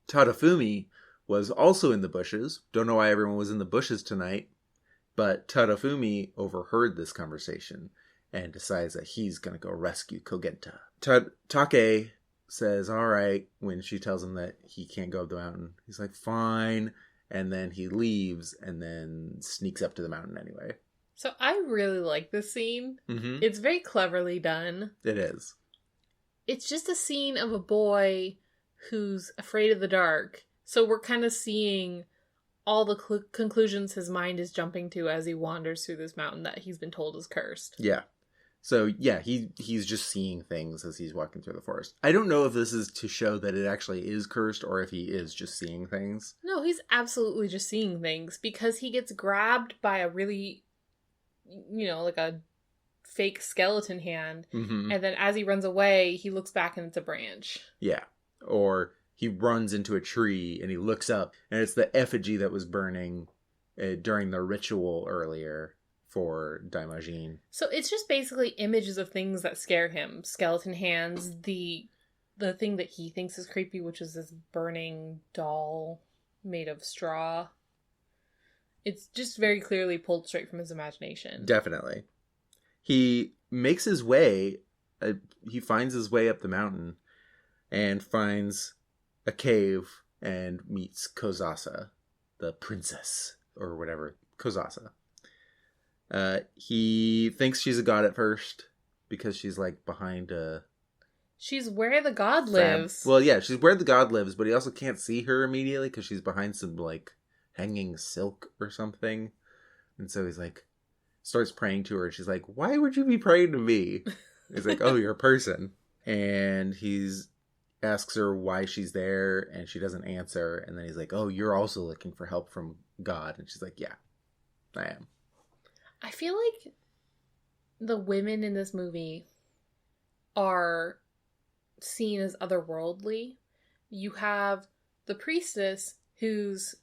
Tadafumi was also in the bushes. Don't know why everyone was in the bushes tonight. But Tadafumi overheard this conversation and decides that he's going to go rescue Kogenta. Take says, all right, when she tells him that he can't go up the mountain. He's like, fine. And then he leaves and then sneaks up to the mountain anyway. So I really like this scene. Mm-hmm. It's very cleverly done. It is. It's just a scene of a boy who's afraid of the dark. So we're kind of seeing all the conclusions his mind is jumping to as he wanders through this mountain that he's been told is cursed. Yeah. So, yeah, he's just seeing things as he's walking through the forest. I don't know if this is to show that it actually is cursed or if he is just seeing things. No, he's absolutely just seeing things because he gets grabbed by a really, a fake skeleton hand. Mm-hmm. And then as he runs away, he looks back and it's a branch. Yeah. Or he runs into a tree and he looks up and it's the effigy that was burning during the ritual earlier. For Daimajin. So it's just basically images of things that scare him. Skeleton hands, the thing that he thinks is creepy, which is this burning doll made of straw. It's just very clearly pulled straight from his imagination. Definitely. He makes his way, he finds his way up the mountain and finds a cave and meets Kozasa, the princess, or whatever, Kozasa. He thinks she's a god at first because she's behind a... She's where the god lives. Well, yeah, she's where the god lives, but he also can't see her immediately because she's behind some hanging silk or something. And so he's starts praying to her and she's like, why would you be praying to me? He's like, oh, you're a person. And he's asks her why she's there and she doesn't answer. And then he's like, oh, you're also looking for help from God. And she's like, yeah, I am. I feel like the women in this movie are seen as otherworldly. You have the priestess who's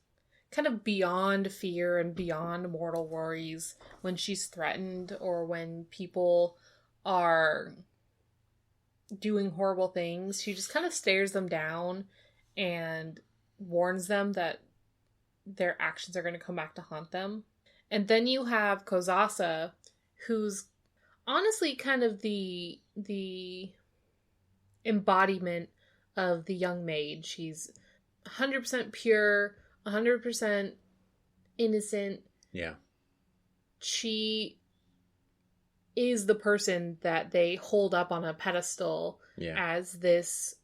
kind of beyond fear and beyond mortal worries when she's threatened or when people are doing horrible things. She just kind of stares them down and warns them that their actions are going to come back to haunt them. And then you have Kozasa, who's honestly kind of the embodiment of the young maid. She's 100% pure, 100% innocent. Yeah. She is the person that they hold up on a pedestal as this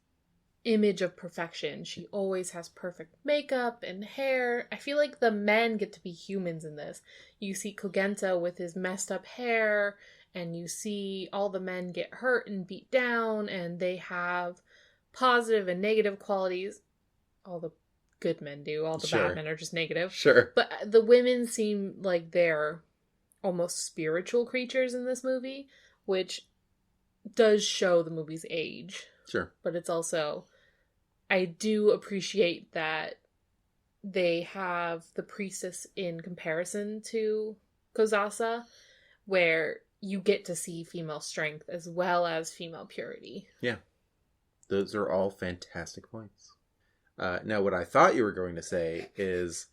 image of perfection. She always has perfect makeup and hair. I feel like the men get to be humans in this. You see Kogenta with his messed up hair, and you see all the men get hurt and beat down, and they have positive and negative qualities. All the good men do. All the bad men are just negative. Sure. But the women seem like they're almost spiritual creatures in this movie, which does show the movie's age. Sure. But it's also, I do appreciate that they have the priestess in comparison to Kozasa, where you get to see female strength as well as female purity. Yeah. Those are all fantastic points. Now, what I thought you were going to say is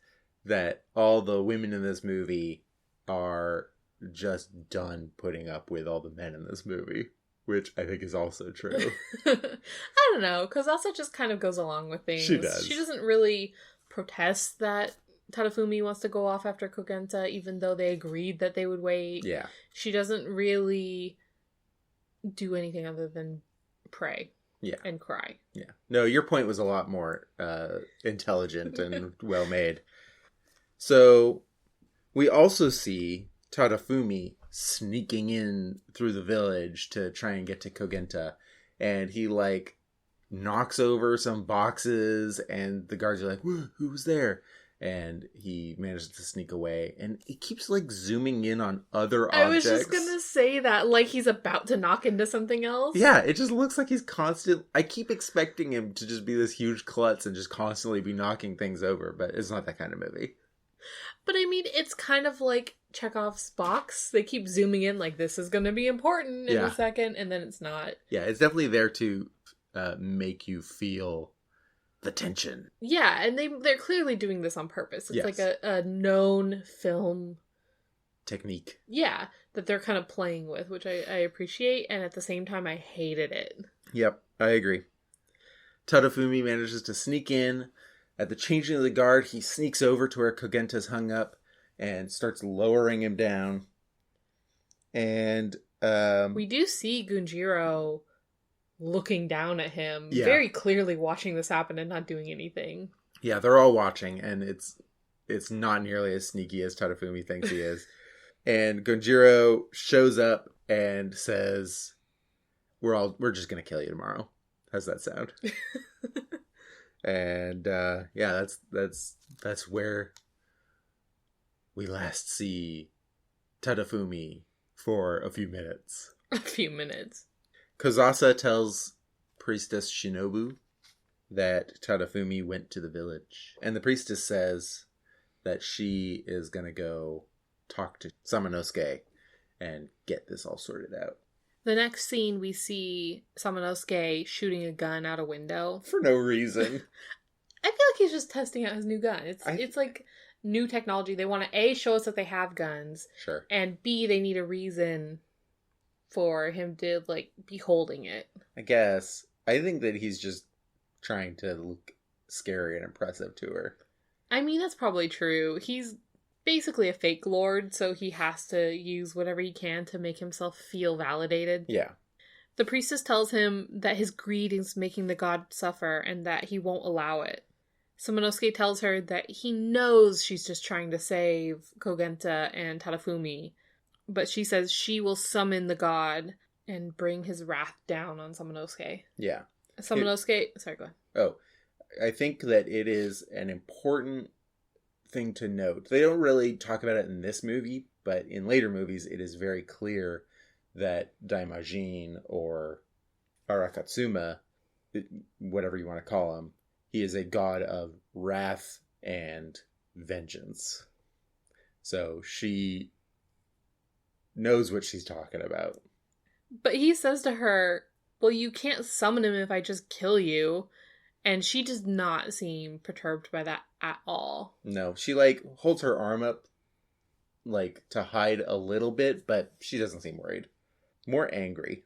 that all the women in this movie are just done putting up with all the men in this movie, which I think is also true. I don't know, Kozasa just kind of goes along with things. She does. She doesn't really protest that Tadafumi wants to go off after Kogenta, even though they agreed that they would wait. Yeah. She doesn't really do anything other than pray. Yeah. And cry. Yeah. No, your point was a lot more intelligent and well made. So we also see Tadafumi sneaking in through the village to try and get to Kogenta. And he knocks over some boxes and the guards are like, who's there? And he manages to sneak away, and he keeps zooming in on other objects. I was just gonna say that, he's about to knock into something else. Yeah, it just looks like he's constant. I keep expecting him to just be this huge klutz and just constantly be knocking things over, but it's not that kind of movie. But I mean, it's kind of like Chekhov's box. They keep zooming in this is gonna be important in a second, and then it's not. Yeah, it's definitely there to make you feel the tension. Yeah, and they're clearly doing this on purpose. It's a known film technique. Yeah, that they're kind of playing with, which I appreciate, and at the same time I hated it. Yep, I agree. Tadafumi manages to sneak in. At the changing of the guard, he sneaks over to where Kogenta's hung up and starts lowering him down. And we do see Gunjiro looking down at him, very clearly watching this happen and not doing anything. Yeah, they're all watching, and it's not nearly as sneaky as Tadafumi thinks he is. And Gunjiro shows up and says, "We're just gonna kill you tomorrow." How's that sound? And that's where we last see Tadafumi for a few minutes. A few minutes. Kozasa tells Priestess Shinobu that Tadafumi went to the village. And the priestess says that she is going to go talk to Samanosuke and get this all sorted out. The next scene, we see Samanosuke shooting a gun out a window. For no reason. I feel like he's just testing out his new gun. It's like new technology. They want to, A, show us that they have guns. Sure. And B, they need a reason for him to be holding it. I guess. I think that he's just trying to look scary and impressive to her. I mean, that's probably true. He's basically a fake lord, so he has to use whatever he can to make himself feel validated. Yeah. The priestess tells him that his greed is making the god suffer and that he won't allow it. Samanosuke tells her that he knows she's just trying to save Kogenta and Tadafumi, but she says she will summon the god and bring his wrath down on Samanosuke. Yeah. Sorry, go ahead. Oh, I think that it is an important thing to note. They don't really talk about it in this movie, but in later movies it is very clear that Daimajin or Arakatsuma, whatever you want to call him, he is a god of wrath and vengeance. So she knows what she's talking about. But he says to her, well, you can't summon him if I just kill you. And she does not seem perturbed by that at all. No, she holds her arm up to hide a little bit, but she doesn't seem worried. More angry.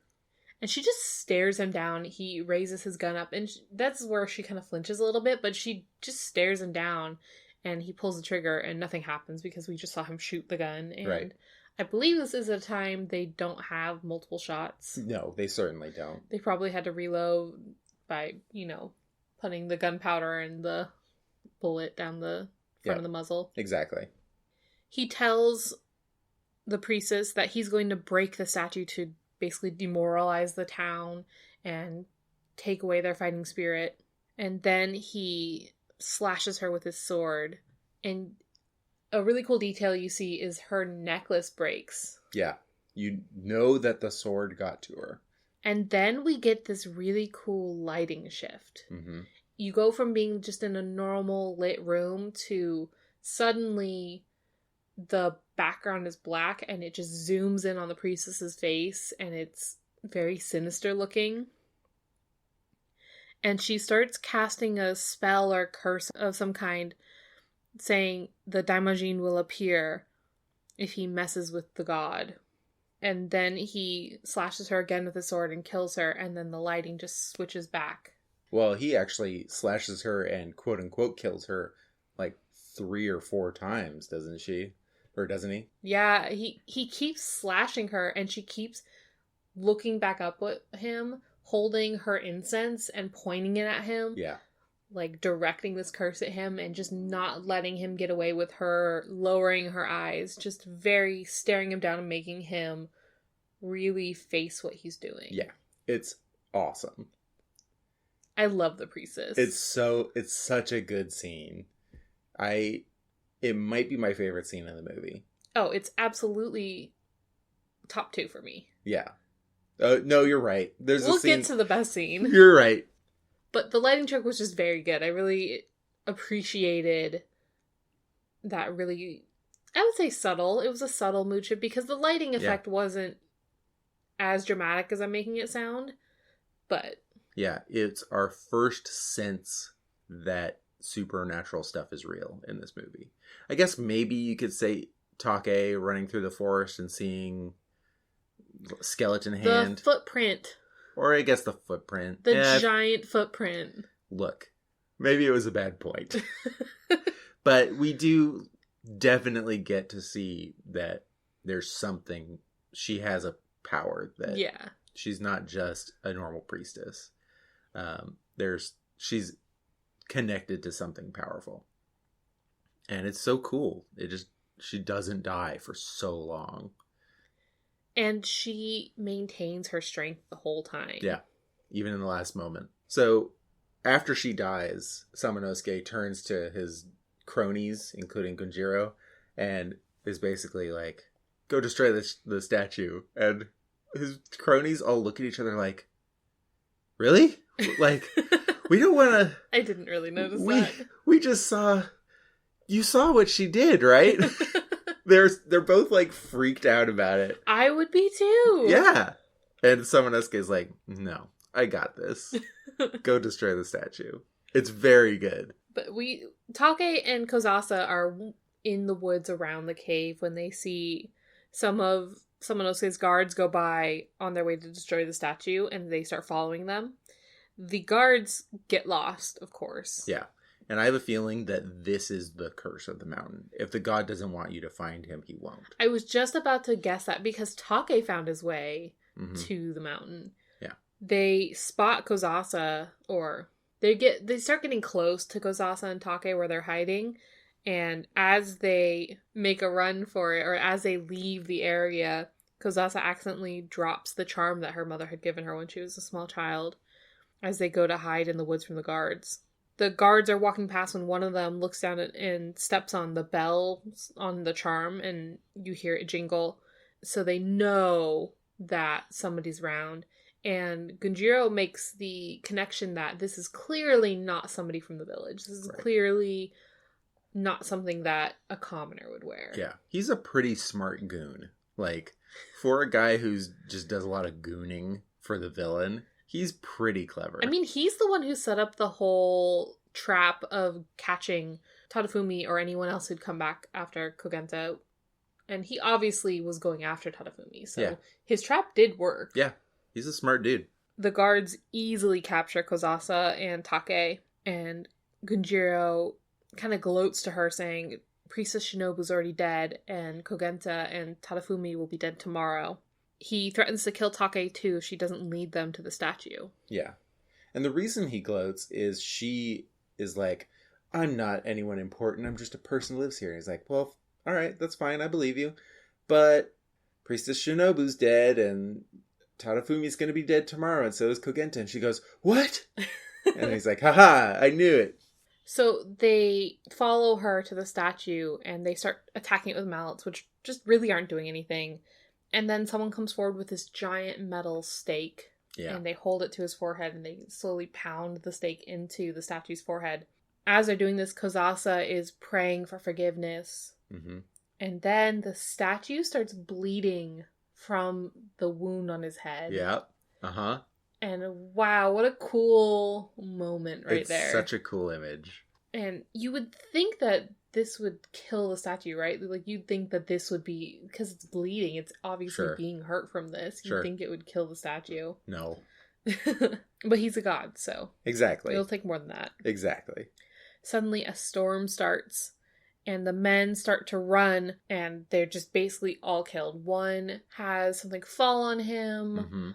And she just stares him down. He raises his gun up, and that's where she kind of flinches a little bit, but she just stares him down, and he pulls the trigger, and nothing happens because we just saw him shoot the gun. And right. I believe this is a time they don't have multiple shots. No, they certainly don't. They probably had to reload by, putting the gunpowder and the bullet down the front of the muzzle. Exactly. He tells the priestess that he's going to break the statue to basically demoralize the town and take away their fighting spirit. And then he slashes her with his sword. And a really cool detail you see is her necklace breaks. Yeah. You know that the sword got to her. And then we get this really cool lighting shift. Mm-hmm. You go from being just in a normal lit room to suddenly the background is black and it just zooms in on the priestess's face and it's very sinister looking. And she starts casting a spell or curse of some kind, saying the Daimajin will appear if he messes with the god. And then he slashes her again with his sword and kills her, and then the lighting just switches back. Well, he actually slashes her and quote-unquote kills her like 3 or 4 times, doesn't she? Or doesn't he? Yeah, he keeps slashing her, and she keeps looking back up at him, holding her incense and pointing it at him. Yeah. Like, directing this curse at him and just not letting him get away with her, lowering her eyes, just very staring him down and making him really face what he's doing. Yeah. It's awesome. I love the priestess. It's such a good scene. It might be my favorite scene in the movie. Oh, it's absolutely top 2 for me. Yeah. No, you're right. We'll get to the best scene. You're right. But the lighting trick was just very good. I really appreciated that really, I would say subtle. It was a subtle mood shift because the lighting effect wasn't as dramatic as I'm making it sound. But yeah, it's our first sense that supernatural stuff is real in this movie. I guess maybe you could say Take running through the forest and seeing skeleton hand. The footprint. Or I guess the footprint. The giant footprint. Look, maybe it was a bad point. But we do definitely get to see that there's something. She has a power that she's not just a normal priestess. She's connected to something powerful. And it's so cool. She doesn't die for so long. And she maintains her strength the whole time. Yeah, even in the last moment. So, after she dies, Samanosuke turns to his cronies, including Gunjiro, and is basically like, go destroy the statue. And his cronies all look at each other like, really? Like, we don't want to... I didn't really notice that. We just saw... You saw what she did, right? They're both like freaked out about it. I would be too. Yeah. And Samanosuke is like, no, I got this. Go destroy the statue. It's very good. But Take and Kozasa are in the woods around the cave when they see some of Samanosuke's guards go by on their way to destroy the statue, and they start following them. The guards get lost, of course. Yeah. And I have a feeling that this is the curse of the mountain. If the god doesn't want you to find him, he won't. I was just about to guess that because Take found his way to the mountain. Yeah. They spot Kozasa, or they start getting close to Kozasa and Take where they're hiding. And as they make a run for it, or as they leave the area, Kozasa accidentally drops the charm that her mother had given her when she was a small child as they go to hide in the woods from the guards. The guards are walking past when one of them looks down and steps on the bell on the charm, and you hear it jingle. So they know that somebody's around. And Gunjiro makes the connection that this is clearly not somebody from the village. This is clearly not something that a commoner would wear. Yeah. He's a pretty smart goon. Like, for a guy who's just does a lot of gooning for the villain, he's pretty clever. I mean, he's the one who set up the whole trap of catching Tadafumi or anyone else who'd come back after Kogenta. And he obviously was going after Tadafumi. So his trap did work. Yeah. He's a smart dude. The guards easily capture Kozasa and Take. And Gunjiro kind of gloats to her saying, Priestess Shinobu's already dead. And Kogenta and Tadafumi will be dead tomorrow. He threatens to kill Take too if she doesn't lead them to the statue. Yeah. And the reason he gloats is she is like, I'm not anyone important. I'm just a person who lives here. And he's like, well, all right, that's fine. I believe you. But Priestess Shinobu's dead and Tadafumi's going to be dead tomorrow. And so is Kogenta. And she goes, what? And he's like, haha, I knew it. So they follow her to the statue and they start attacking it with mallets, which just really aren't doing anything. And then someone comes forward with this giant metal stake. Yeah. And they hold it to his forehead and they slowly pound the stake into the statue's forehead. As they're doing this, Kozasa is praying for forgiveness. Mm-hmm. And then the statue starts bleeding from the wound on his head. Yeah. Uh-huh. And wow, what a cool moment It's there. such a cool image. And you would think that this would kill the statue, right? Like, you'd think that this would be, because it's bleeding, it's obviously being hurt from this. You'd think it would kill the statue. No. But he's a god, so. Exactly. It'll take more than that. Exactly. Suddenly a storm starts, and the men start to run, and they're just basically all killed. One has something fall on him. Mm-hmm.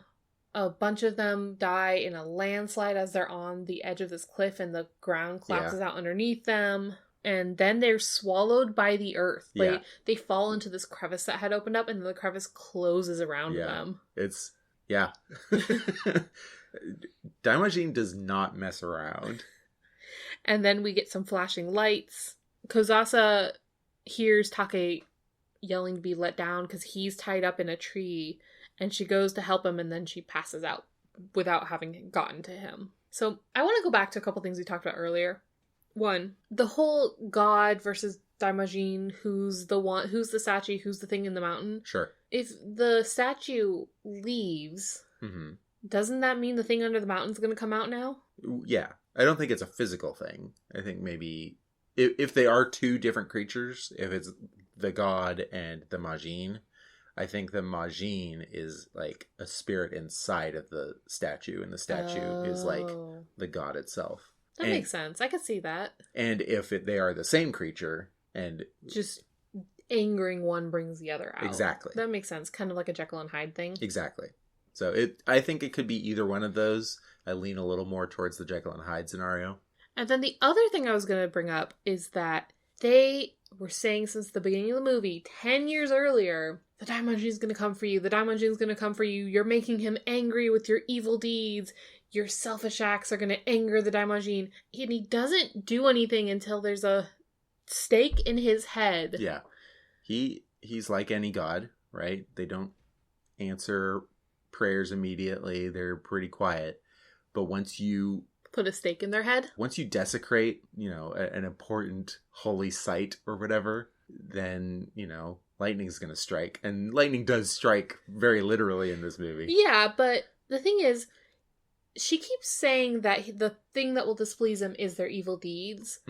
A bunch of them die in a landslide as they're on the edge of this cliff, and the ground collapses out underneath them. And then they're swallowed by the earth. They fall into this crevice that had opened up, and the crevice closes around them. It's, yeah. Daimajin does not mess around. And then we get some flashing lights. Kozasa hears Take yelling to be let down because he's tied up in a tree, and she goes to help him, and then she passes out without having gotten to him. So I want to go back to a couple things we talked about earlier. One, the whole god versus Daimajin, who's the statue, who's the thing in the mountain. Sure. If the statue leaves, doesn't that mean the thing under the mountain's going to come out now? Yeah. I don't think it's a physical thing. I think maybe if they are two different creatures, if it's the god and the Majin, I think the Majin is like a spirit inside of the statue, and the statue is like the god itself. That makes sense. I could see that. And if they are the same creature, and just angering one brings the other out. Exactly. That makes sense. Kind of like a Jekyll and Hyde thing. Exactly. So I think it could be either one of those. I lean a little more towards the Jekyll and Hyde scenario. And then the other thing I was going to bring up is that they were saying since the beginning of the movie, 10 years earlier, the Daimajin's going to come for you. The Daimajin's going to come for you. You're making him angry with your evil deeds. Your selfish acts are going to anger the Daimajin. And he doesn't do anything until there's a stake in his head. Yeah. He's like any god, right? They don't answer prayers immediately. They're pretty quiet. But once you put a stake in their head, once you desecrate, an important holy site or whatever, then, lightning's going to strike. And lightning does strike very literally in this movie. Yeah, but the thing is, she keeps saying that the thing that will displease him is their evil deeds,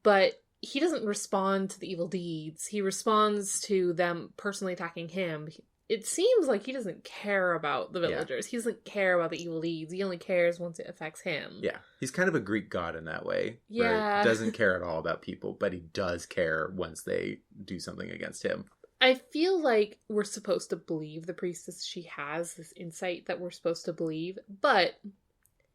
but he doesn't respond to the evil deeds. He responds to them personally attacking him. It seems like he doesn't care about the villagers. He doesn't care about the evil deeds. He only cares once it affects him. Yeah. He's kind of a Greek god in that way. Yeah. Where he doesn't care at all about people, but he does care once they do something against him. I feel like we're supposed to believe the priestess. She has this insight that we're supposed to believe, but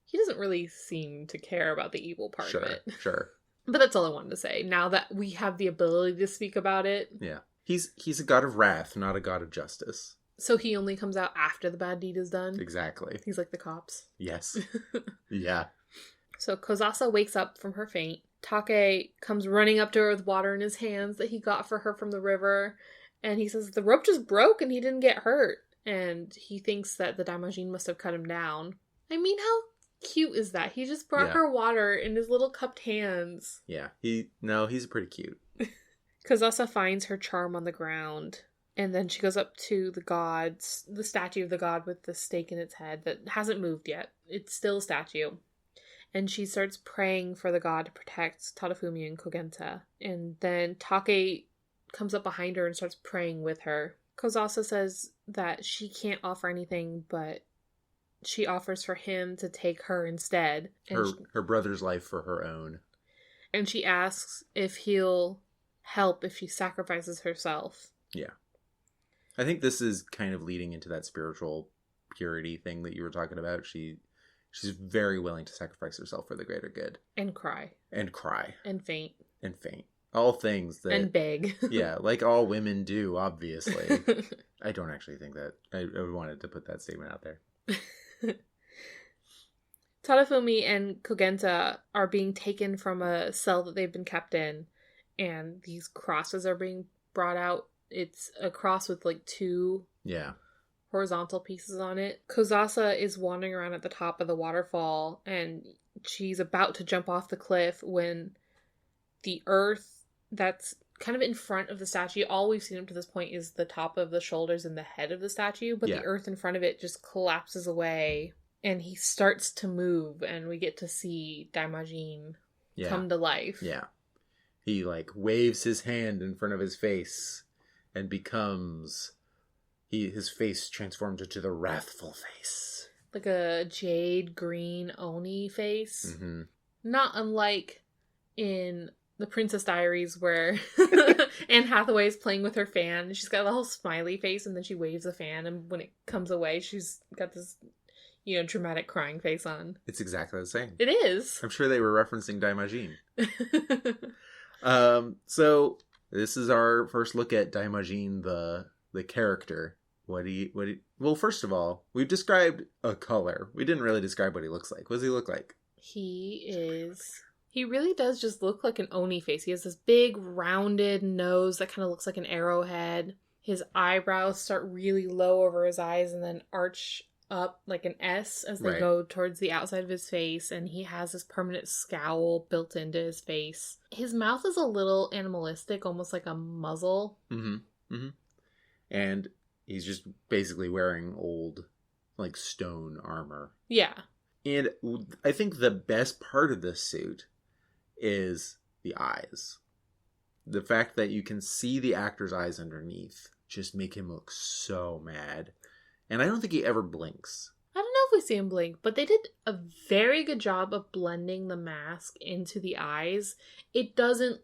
he doesn't really seem to care about the evil part of it. Sure. But that's all I wanted to say. Now that we have the ability to speak about it. Yeah. He's a god of wrath, not a god of justice. So he only comes out after the bad deed is done? Exactly. He's like the cops. Yes. Yeah. So Kozasa wakes up from her faint. Take comes running up to her with water in his hands that he got for her from the river. And he says the rope just broke and he didn't get hurt. And he thinks that the Daimajin must have cut him down. I mean, how cute is that? He just brought her water in his little cupped hands. Yeah. He's pretty cute. Kozasa finds her charm on the ground, and then she goes up to the statue of the god with the stake in its head that hasn't moved yet. It's still a statue. And she starts praying for the god to protect Tadafumi and Kogenta. And then Take comes up behind her and starts praying with her. Kozasa says that she can't offer anything, but she offers for him to take her instead. And her brother's life for her own. And she asks if he'll help if she sacrifices herself. Yeah. I think this is kind of leading into that spiritual purity thing that you were talking about. She's very willing to sacrifice herself for the greater good. And cry. And cry. And faint. And faint. All things that... And beg. Yeah, like all women do, obviously. I don't actually think that. I wanted to put that statement out there. Tadafumi and Kogenta are being taken from a cell that they've been kept in. And these crosses are being brought out. It's a cross with like two Yeah. horizontal pieces on it. Kozasa is wandering around at the top of the waterfall, and she's about to jump off the cliff when the earth that's kind of in front of the statue, all we've seen up to this point is the top of the shoulders and the head of the statue, but Yeah. the earth in front of it just collapses away, and he starts to move, and we get to see Daimajin come to life. Yeah. He like waves his hand in front of his face and becomes his face transformed into the wrathful face. Like a jade green Oni face. Mm-hmm. Not unlike in The Princess Diaries where Anne Hathaway is playing with her fan. She's got a whole smiley face and then she waves the fan, and when it comes away she's got this, dramatic crying face on. It's exactly the same. It is. I'm sure they were referencing Daimajin. So this is our first look at Daimajin, the character. Well, first of all, we've described a color. We didn't really describe what he looks like. What does he look like? He really does just look like an Oni face. He has this big rounded nose that kind of looks like an arrowhead. His eyebrows start really low over his eyes and then arch up like an S as they go towards the outside of his face, and he has this permanent scowl built into his face. His mouth is a little animalistic, almost like a muzzle. Mm-hmm. Mm-hmm. And he's just basically wearing old, like, stone armor. Yeah. And I think the best part of this suit is the eyes. The fact that you can see the actor's eyes underneath just make him look so mad. And I don't think he ever blinks. I don't know if we see him blink, but they did a very good job of blending the mask into the eyes. It doesn't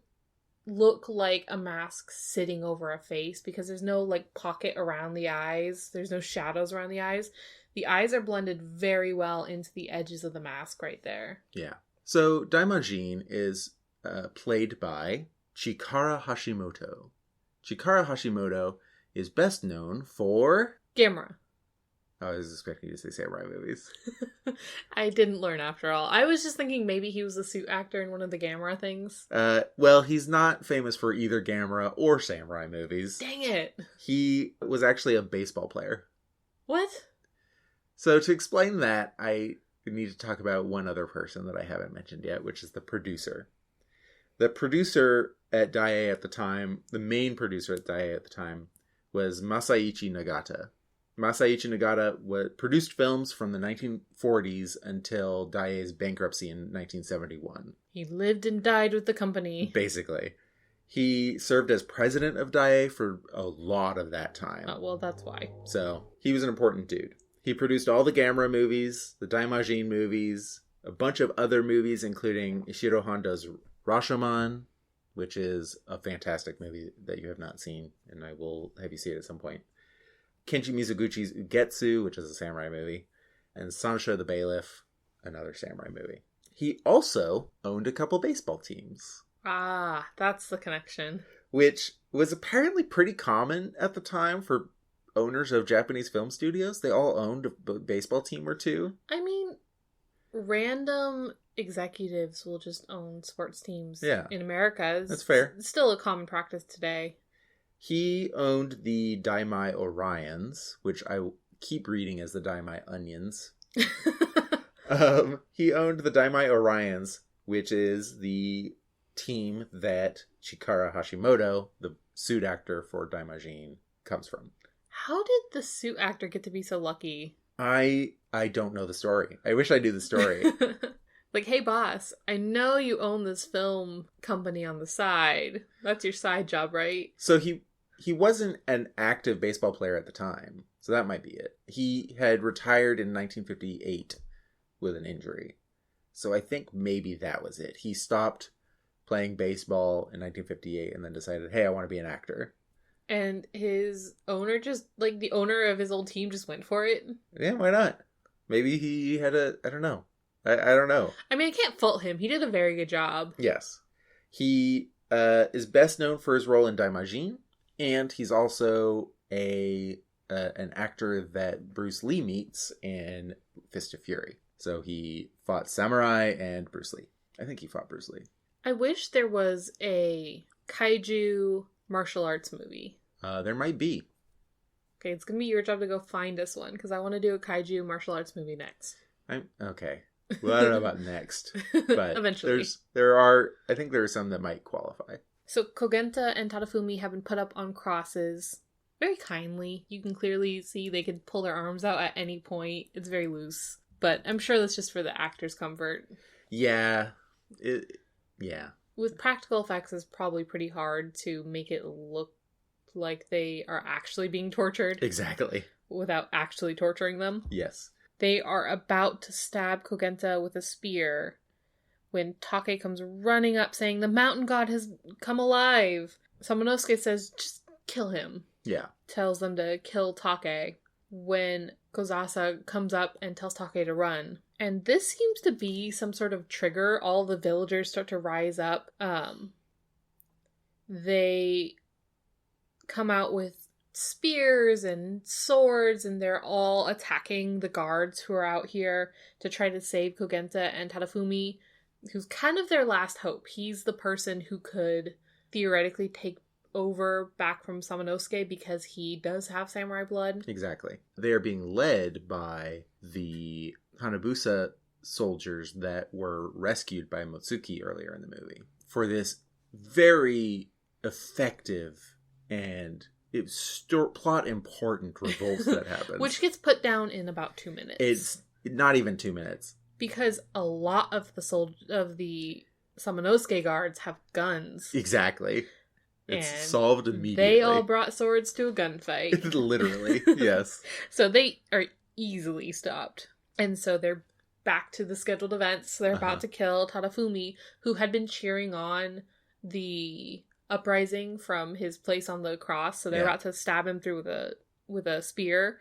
look like a mask sitting over a face because there's no like pocket around the eyes. There's no shadows around the eyes. The eyes are blended very well into the edges of the mask right there. Yeah. So Daimajin is played by Chikara Hashimoto. Chikara Hashimoto is best known for... Gamera. I was expecting you to say samurai movies. I didn't learn after all. I was just thinking maybe he was a suit actor in one of the Gamera things. Well, he's not famous for either Gamera or samurai movies. Dang it. He was actually a baseball player. What? So to explain that, I need to talk about one other person that I haven't mentioned yet, which is the producer. The producer at Daiei at the time, the main producer at Daiei at the time, was Masaichi Nagata. Masaichi Nagata produced films from the 1940s until Daiei's bankruptcy in 1971. He lived and died with the company. Basically. He served as president of Daiei for a lot of that time. Oh, well, that's why. So, he was an important dude. He produced all the Gamera movies, the Daimajin movies, a bunch of other movies, including Ishiro Honda's Rashomon, which is a fantastic movie that you have not seen, and I will have you see it at some point. Kenji Mizoguchi's Ugetsu, which is a samurai movie, and Sancho the Bailiff, another samurai movie. He also owned a couple baseball teams. Ah, that's the connection. Which was apparently pretty common at the time for owners of Japanese film studios. They all owned a baseball team or two. I mean, random executives will just own sports teams in America. That's fair. It's still a common practice today. He owned the Daimai Orions, which I keep reading as the Daimai Onions. He owned the Daimai Orions, which is the team that Chikara Hashimoto, the suit actor for Daimajin, comes from. How did the suit actor get to be so lucky? I don't know the story. I wish I knew the story. Like, hey boss, I know you own this film company on the side. That's your side job, right? So he wasn't an active baseball player at the time, so that might be it. He had retired in 1958 with an injury. So I think maybe that was it. He stopped playing baseball in 1958 and then decided, hey, I want to be an actor. And his owner the owner of his old team just went for it? Yeah, why not? Maybe he had I don't know. I don't know. I mean, I can't fault him. He did a very good job. Yes. He is best known for his role in Daimajin, and he's also an actor that Bruce Lee meets in Fist of Fury. So he fought Samurai and Bruce Lee. I think he fought Bruce Lee. I wish there was a kaiju martial arts movie. There might be. Okay, it's gonna be your job to go find us one, because I want to do a kaiju martial arts movie next. I'm okay. Well, I don't know about next, but Eventually. I think there are some that might qualify. So Kogenta and Tadafumi have been put up on crosses very kindly. You can clearly see they could pull their arms out at any point. It's very loose. But I'm sure that's just for the actor's comfort. Yeah. Yeah. With practical effects, it's probably pretty hard to make it look like they are actually being tortured. Exactly. Without actually torturing them. Yes. They are about to stab Kogenta with a spear when Take comes running up saying, "The mountain god has come alive." Samanosuke says, "Just kill him." Yeah. Tells them to kill Take when Kozasa comes up and tells Take to run. And this seems to be some sort of trigger. All the villagers start to rise up. They come out with spears and swords, and they're all attacking the guards who are out here to try to save Kogenta and Tadafumi, who's kind of their last hope. He's the person who could theoretically take over back from Samanosuke because he does have samurai blood. Exactly. They are being led by the Hanabusa soldiers that were rescued by Motsuki earlier in the movie for this very effective and plot important revolt that happens. Which gets put down in about 2 minutes. It's not even 2 minutes. Because a lot of the Samanosuke guards have guns. Exactly. It's and solved immediately. They all brought swords to a gunfight. Literally, yes. So they are easily stopped. And so they're back to the scheduled events. They're about to kill Tadafumi, who had been cheering on the uprising from his place on the cross. So they're about to stab him through with a spear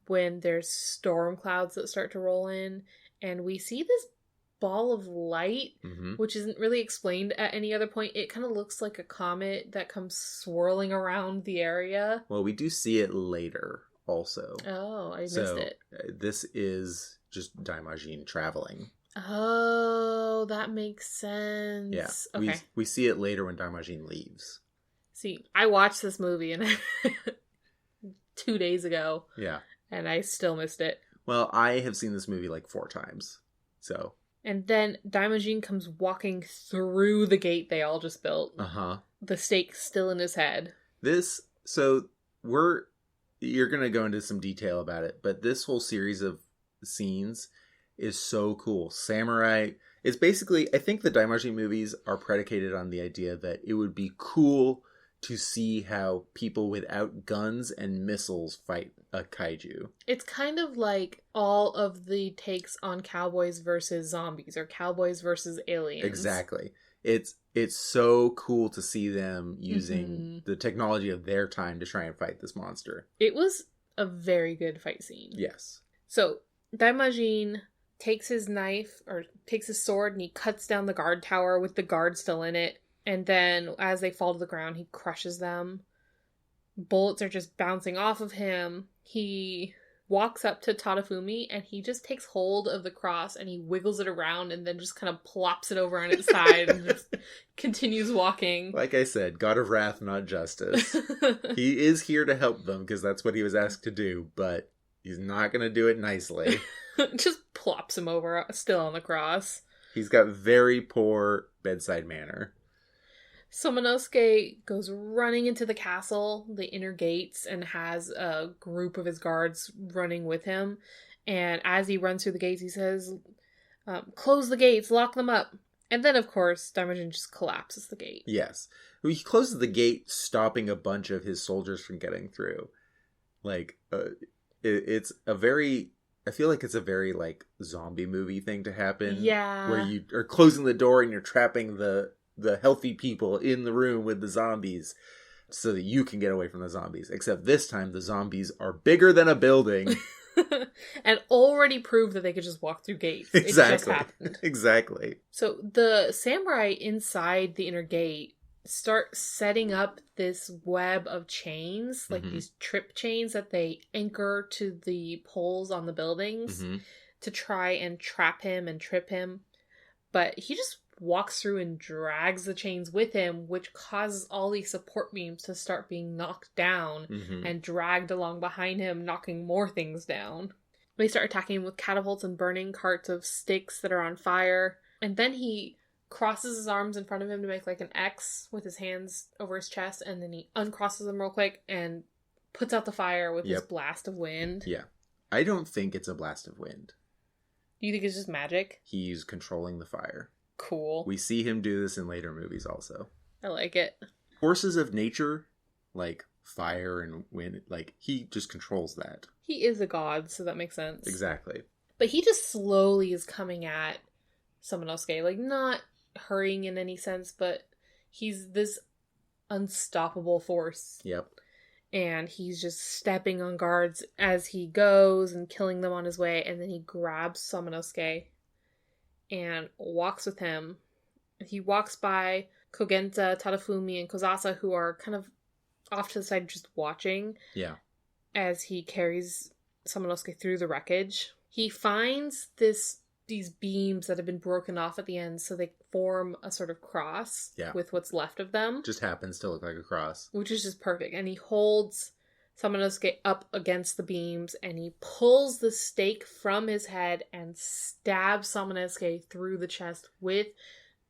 when there's storm clouds that start to roll in. And we see this ball of light, which isn't really explained at any other point. It kind of looks like a comet that comes swirling around the area. Well, we do see it later also. Oh, I missed it. This is just Daimajin traveling. Oh, that makes sense. Yeah. Okay. We see it later when Daimajin leaves. See, I watched this movie and 2 days ago. Yeah. And I still missed it. Well, I have seen this movie like 4 times. So. And then Daimajin comes walking through the gate they all just built. The stake still in his head. You're going to go into some detail about it, but this whole series of scenes is so cool. Samurai, it's basically, I think the Daimajin movies are predicated on the idea that it would be cool to see how people without guns and missiles fight a kaiju. It's kind of like all of the takes on cowboys versus zombies or cowboys versus aliens. Exactly. It's so cool to see them using the technology of their time to try and fight this monster. It was a very good fight scene. Yes. So Daimajin takes his knife or takes his sword and he cuts down the guard tower with the guard still in it. And then as they fall to the ground, he crushes them. Bullets are just bouncing off of him. He walks up to Tadafumi and he just takes hold of the cross and he wiggles it around and then just kind of plops it over on its side and just continues walking. Like I said, God of wrath, not justice. He is here to help them because that's what he was asked to do, but he's not going to do it nicely. Just plops him over still on the cross. He's got very poor bedside manner. Samanosuke goes running into the castle, the inner gates, and has a group of his guards running with him. And as he runs through the gates, he says, "Close the gates, lock them up." And then, of course, Daimajin just collapses the gate. Yes. He closes the gate, stopping a bunch of his soldiers from getting through. Like, it's a very... I feel like it's a very, like, zombie movie thing to happen. Yeah. Where you are closing the door and you're trapping the healthy people in the room with the zombies so that you can get away from the zombies. Except this time the zombies are bigger than a building. And already proved that they could just walk through gates. Exactly. It just happened. Exactly. So the samurai inside the inner gate start setting up this web of chains, like these trip chains that they anchor to the poles on the buildings to try and trap him and trip him. But he just walks through and drags the chains with him, which causes all these support beams to start being knocked down and dragged along behind him, knocking more things down. They start attacking him with catapults and burning carts of sticks that are on fire. And then he crosses his arms in front of him to make like an X with his hands over his chest, and then he uncrosses them real quick and puts out the fire with his blast of wind. Yeah. I don't think it's a blast of wind. Do you think it's just magic? He's controlling the fire. Cool. We see him do this in later movies also. I like it. Forces of nature, like fire and wind, like he just controls that. He is a god, so that makes sense. Exactly. But he just slowly is coming at Samanosuke, like not hurrying in any sense, but he's this unstoppable force. Yep. And he's just stepping on guards as he goes and killing them on his way. And then he grabs Samanosuke and walks with him. He walks by Kogenta, Tadafumi, and Kozasa, who are kind of off to the side just watching. Yeah. As he carries Samanosuke through the wreckage. He finds these beams that have been broken off at the end, so they form a sort of cross with what's left of them. Just happens to look like a cross. Which is just perfect. And he holds Samanosuke up against the beams, and he pulls the stake from his head and stabs Samanosuke through the chest with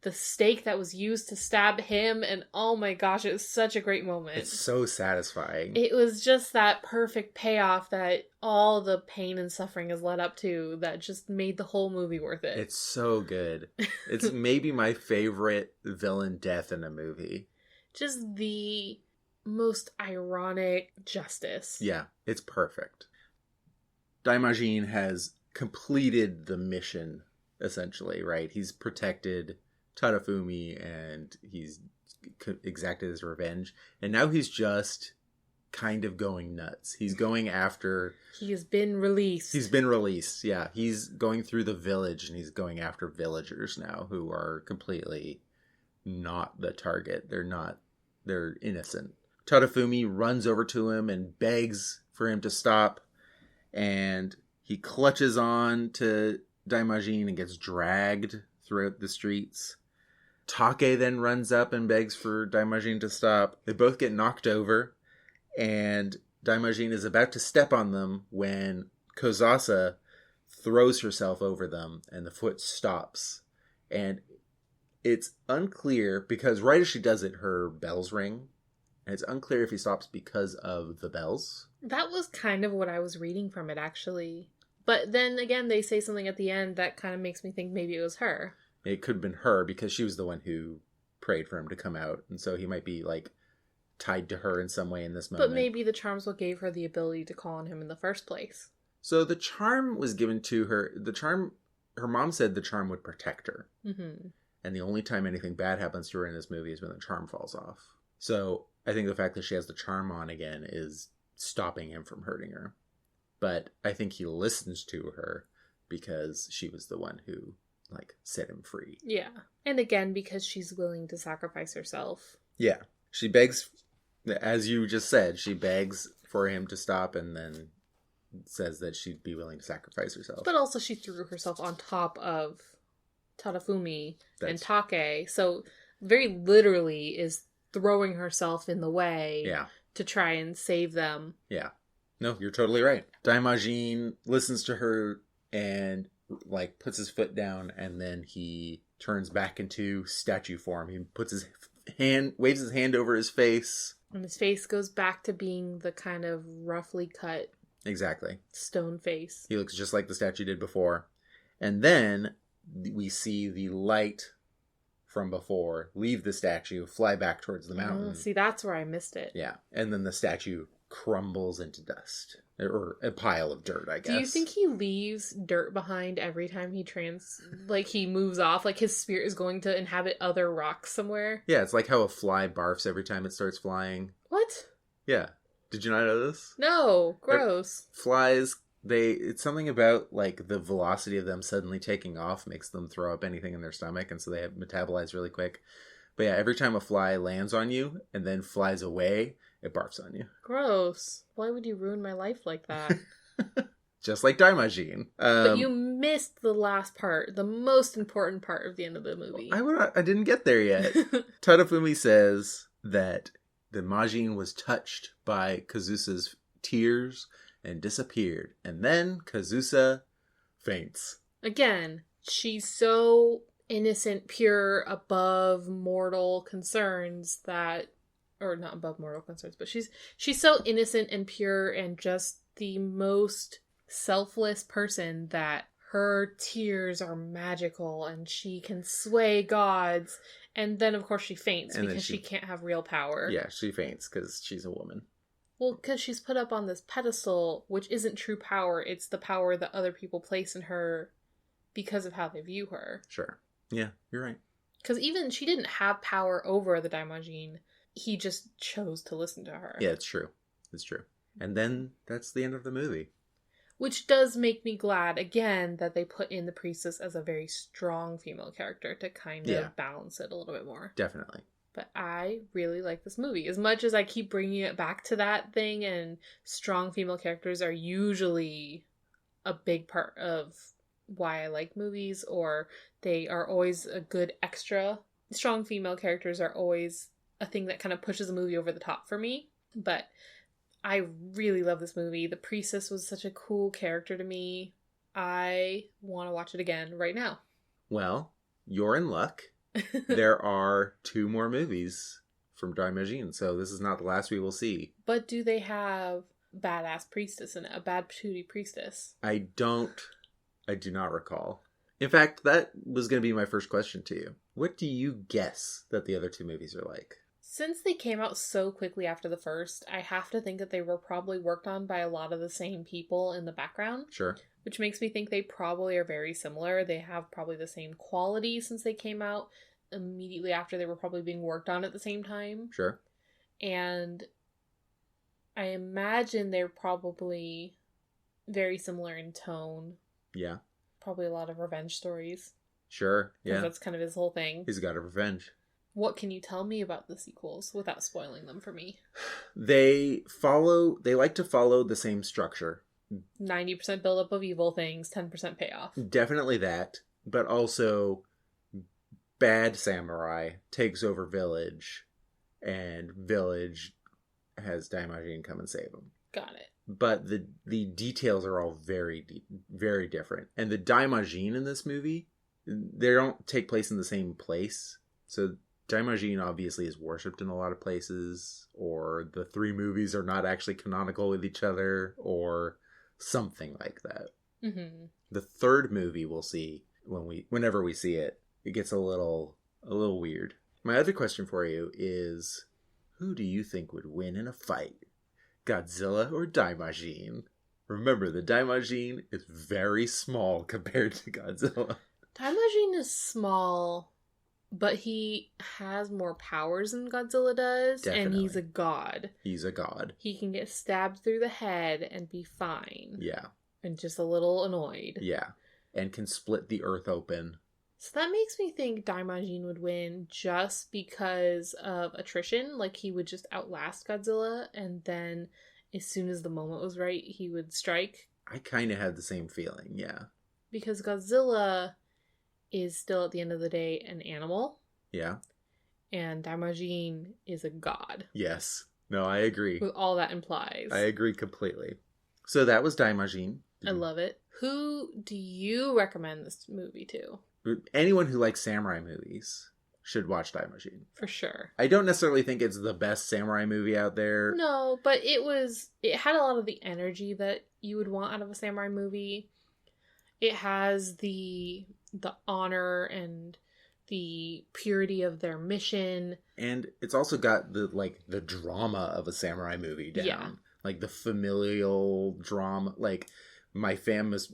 the stake that was used to stab him. And oh my gosh, it was such a great moment. It's so satisfying. It was just that perfect payoff that all the pain and suffering has led up to that just made the whole movie worth it. It's so good. It's maybe my favorite villain death in a movie. Just the most ironic justice. Yeah, it's perfect. Daimajin has completed the mission, essentially, right? He's protected Tadafumi and he's exacted his revenge. And now he's just kind of going nuts. He's going after... He has been released. He's been released, yeah. He's going through the village and he's going after villagers now who are completely not the target. They're innocent. Tadafumi runs over to him and begs for him to stop. And he clutches on to Daimajin and gets dragged throughout the streets. Take then runs up and begs for Daimajin to stop. They both get knocked over, and Daimajin is about to step on them when Kozasa throws herself over them, and the foot stops. And it's unclear, because right as she does it, her bells ring. And it's unclear if he stops because of the bells. That was kind of what I was reading from it, actually. But then again, they say something at the end that kind of makes me think maybe it was her. It could have been her because she was the one who prayed for him to come out. And so he might be like tied to her in some way in this moment. But maybe the charm's what gave her the ability to call on him in the first place. So the charm was given to her. The charm, her mom said the charm would protect her. Mm-hmm. And the only time anything bad happens to her in this movie is when the charm falls off. So I think the fact that she has the charm on again is stopping him from hurting her. But I think he listens to her because she was the one who set him free. Yeah. And again, because she's willing to sacrifice herself. Yeah. She begs, as you just said, she begs for him to stop and then says that she'd be willing to sacrifice herself. But also she threw herself on top of Tadafumi and Take. So very literally is throwing herself in the way to try and save them. Yeah. No, you're totally right. Daimajin listens to her and puts his foot down, and then he turns back into statue form. He puts his hand, waves his hand over his face. And his face goes back to being the kind of roughly cut stone face. He looks just like the statue did before. And then we see the light from before leave the statue, fly back towards the mountain. See, that's where I missed it. Yeah. And then the statue crumbles into dust. Or a pile of dirt, I guess. Do you think he leaves dirt behind every time he he moves off? Like his spirit is going to inhabit other rocks somewhere? Yeah, it's like how a fly barfs every time it starts flying. What? Yeah. Did you not know this? No. Gross. Flies, it's something about the velocity of them suddenly taking off makes them throw up anything in their stomach, and so they metabolize really quick. But yeah, every time a fly lands on you and then flies away, it barfs on you. Gross. Why would you ruin my life like that? just like Daimajin. But you missed the last part, the most important part of the end of the movie. I didn't get there yet. Tadafumi says that the Majin was touched by Kazusa's tears and disappeared. And then Kazusa faints. Again, she's so innocent, pure, above mortal concerns that... Or not above mortal concerns, but she's so innocent and pure and just the most selfless person that her tears are magical and she can sway gods. And then, of course, she faints because she can't have real power. Yeah, she faints because she's a woman. Well, because she's put up on this pedestal, which isn't true power. It's the power that other people place in her because of how they view her. Sure. Yeah, you're right. Because even she didn't have power over the Daimajin. He just chose to listen to her. Yeah, it's true. It's true. And then that's the end of the movie. Which does make me glad, again, that they put in the priestess as a very strong female character to kind of balance it a little bit more. Definitely. But I really like this movie. As much as I keep bringing it back to that thing, and strong female characters are usually a big part of why I like movies, or they are always a good extra. Strong female characters are always a thing that kind of pushes a movie over the top for me. But I really love this movie. The priestess was such a cool character to me. I want to watch it again right now. Well, you're in luck. There are 2 more movies from Daimajin, so this is not the last we will see. But do they have badass priestess in it? A bad patootie priestess? I do not recall. In fact, that was going to be my first question to you. What do you guess that the other 2 movies are like? Since they came out so quickly after the first, I have to think that they were probably worked on by a lot of the same people in the background. Sure. Which makes me think they probably are very similar. They have probably the same quality since they came out immediately after. They were probably being worked on at the same time. Sure. And I imagine they're probably very similar in tone. Yeah. Probably a lot of revenge stories. Sure, yeah. That's kind of his whole thing. He's got a revenge. What can you tell me about the sequels without spoiling them for me? They like to follow the same structure. 90% buildup of evil things, 10% payoff. Definitely that, but also bad samurai takes over village, and village has Daimajin come and save him. Got it. But the details are all very different. And the Daimajin in this movie, they don't take place in the same place. So Daimajin obviously is worshipped in a lot of places, or the 3 movies are not actually canonical with each other, or something like that. Mm-hmm. The 3rd movie we'll see whenever we see it, it gets a little weird. My other question for you is, who do you think would win in a fight? Godzilla or Daimajin? Remember, the Daimajin is very small compared to Godzilla. Daimajin is small, but he has more powers than Godzilla does. Definitely. And he's a god. He's a god. He can get stabbed through the head and be fine. Yeah. And just a little annoyed. Yeah. And can split the earth open. So that makes me think Daimajin would win just because of attrition. Like, he would just outlast Godzilla, and then as soon as the moment was right, he would strike. I kind of had the same feeling, yeah. Because Godzilla is still, at the end of the day, an animal. Yeah. And Daimajin is a god. Yes. No, I agree. With all that implies. I agree completely. So that was Daimajin. I love it. Who do you recommend this movie to? Anyone who likes samurai movies should watch Daimajin. For sure. I don't necessarily think it's the best samurai movie out there. No, but it had a lot of the energy that you would want out of a samurai movie. It has the honor and the purity of their mission. And it's also got the drama of a samurai movie down. Yeah. Like the familial drama, like my fam must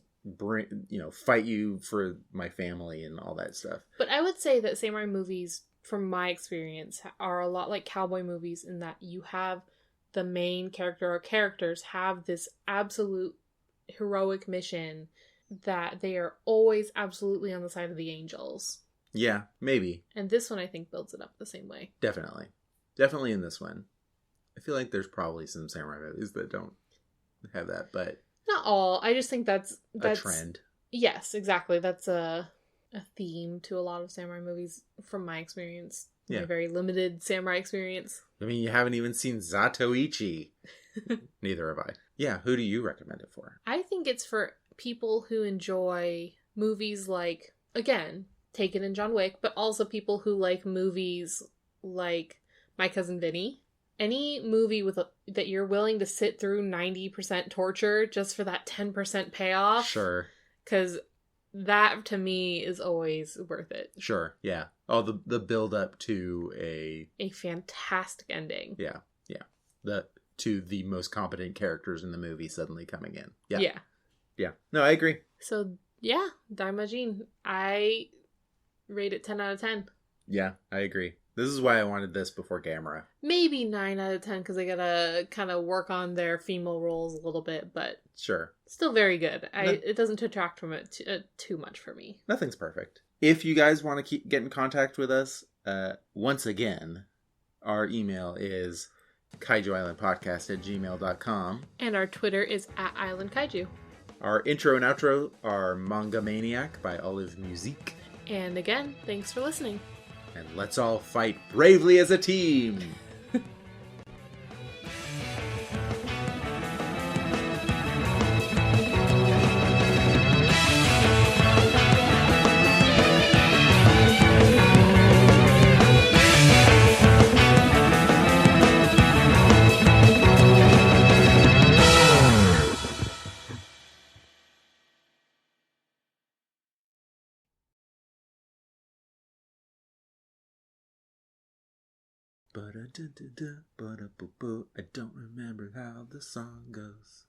fight you for my family and all that stuff. But I would say that samurai movies, from my experience, are a lot like cowboy movies in that you have the main character or characters have this absolute heroic mission that they are always absolutely on the side of the angels. Yeah, maybe. And this one, I think, builds it up the same way. Definitely. Definitely in this one. I feel like there's probably some samurai movies that don't have that, but Not all. I just think that's A trend. Yes, exactly. That's a theme to a lot of samurai movies from my experience. Yeah. My very limited samurai experience. I mean, you haven't even seen Zatoichi. Neither have I. Yeah, who do you recommend it for? I think it's for people who enjoy movies like, again, Taken and John Wick, but also people who like movies like My Cousin Vinny. Any movie that you're willing to sit through 90% torture just for that 10% payoff. Sure. Because that, to me, is always worth it. Sure, yeah. Oh, the build up to a fantastic ending. Yeah. To the most competent characters in the movie suddenly coming in. Yeah. No, I agree. So, yeah, Daimajin. I rate it 10 out of 10. Yeah, I agree. This is why I wanted this before Gamera. Maybe 9 out of 10 because I gotta kind of work on their female roles a little bit, but sure, still very good. It doesn't detract from it too much for me. Nothing's perfect. If you guys want to get in contact with us, once again, our email is kaijuislandpodcast@gmail.com. And our Twitter is @islandkaiju. Our intro and outro are Manga Maniac by Olive Musique. And again, thanks for listening. And let's all fight bravely as a team! I don't remember how the song goes.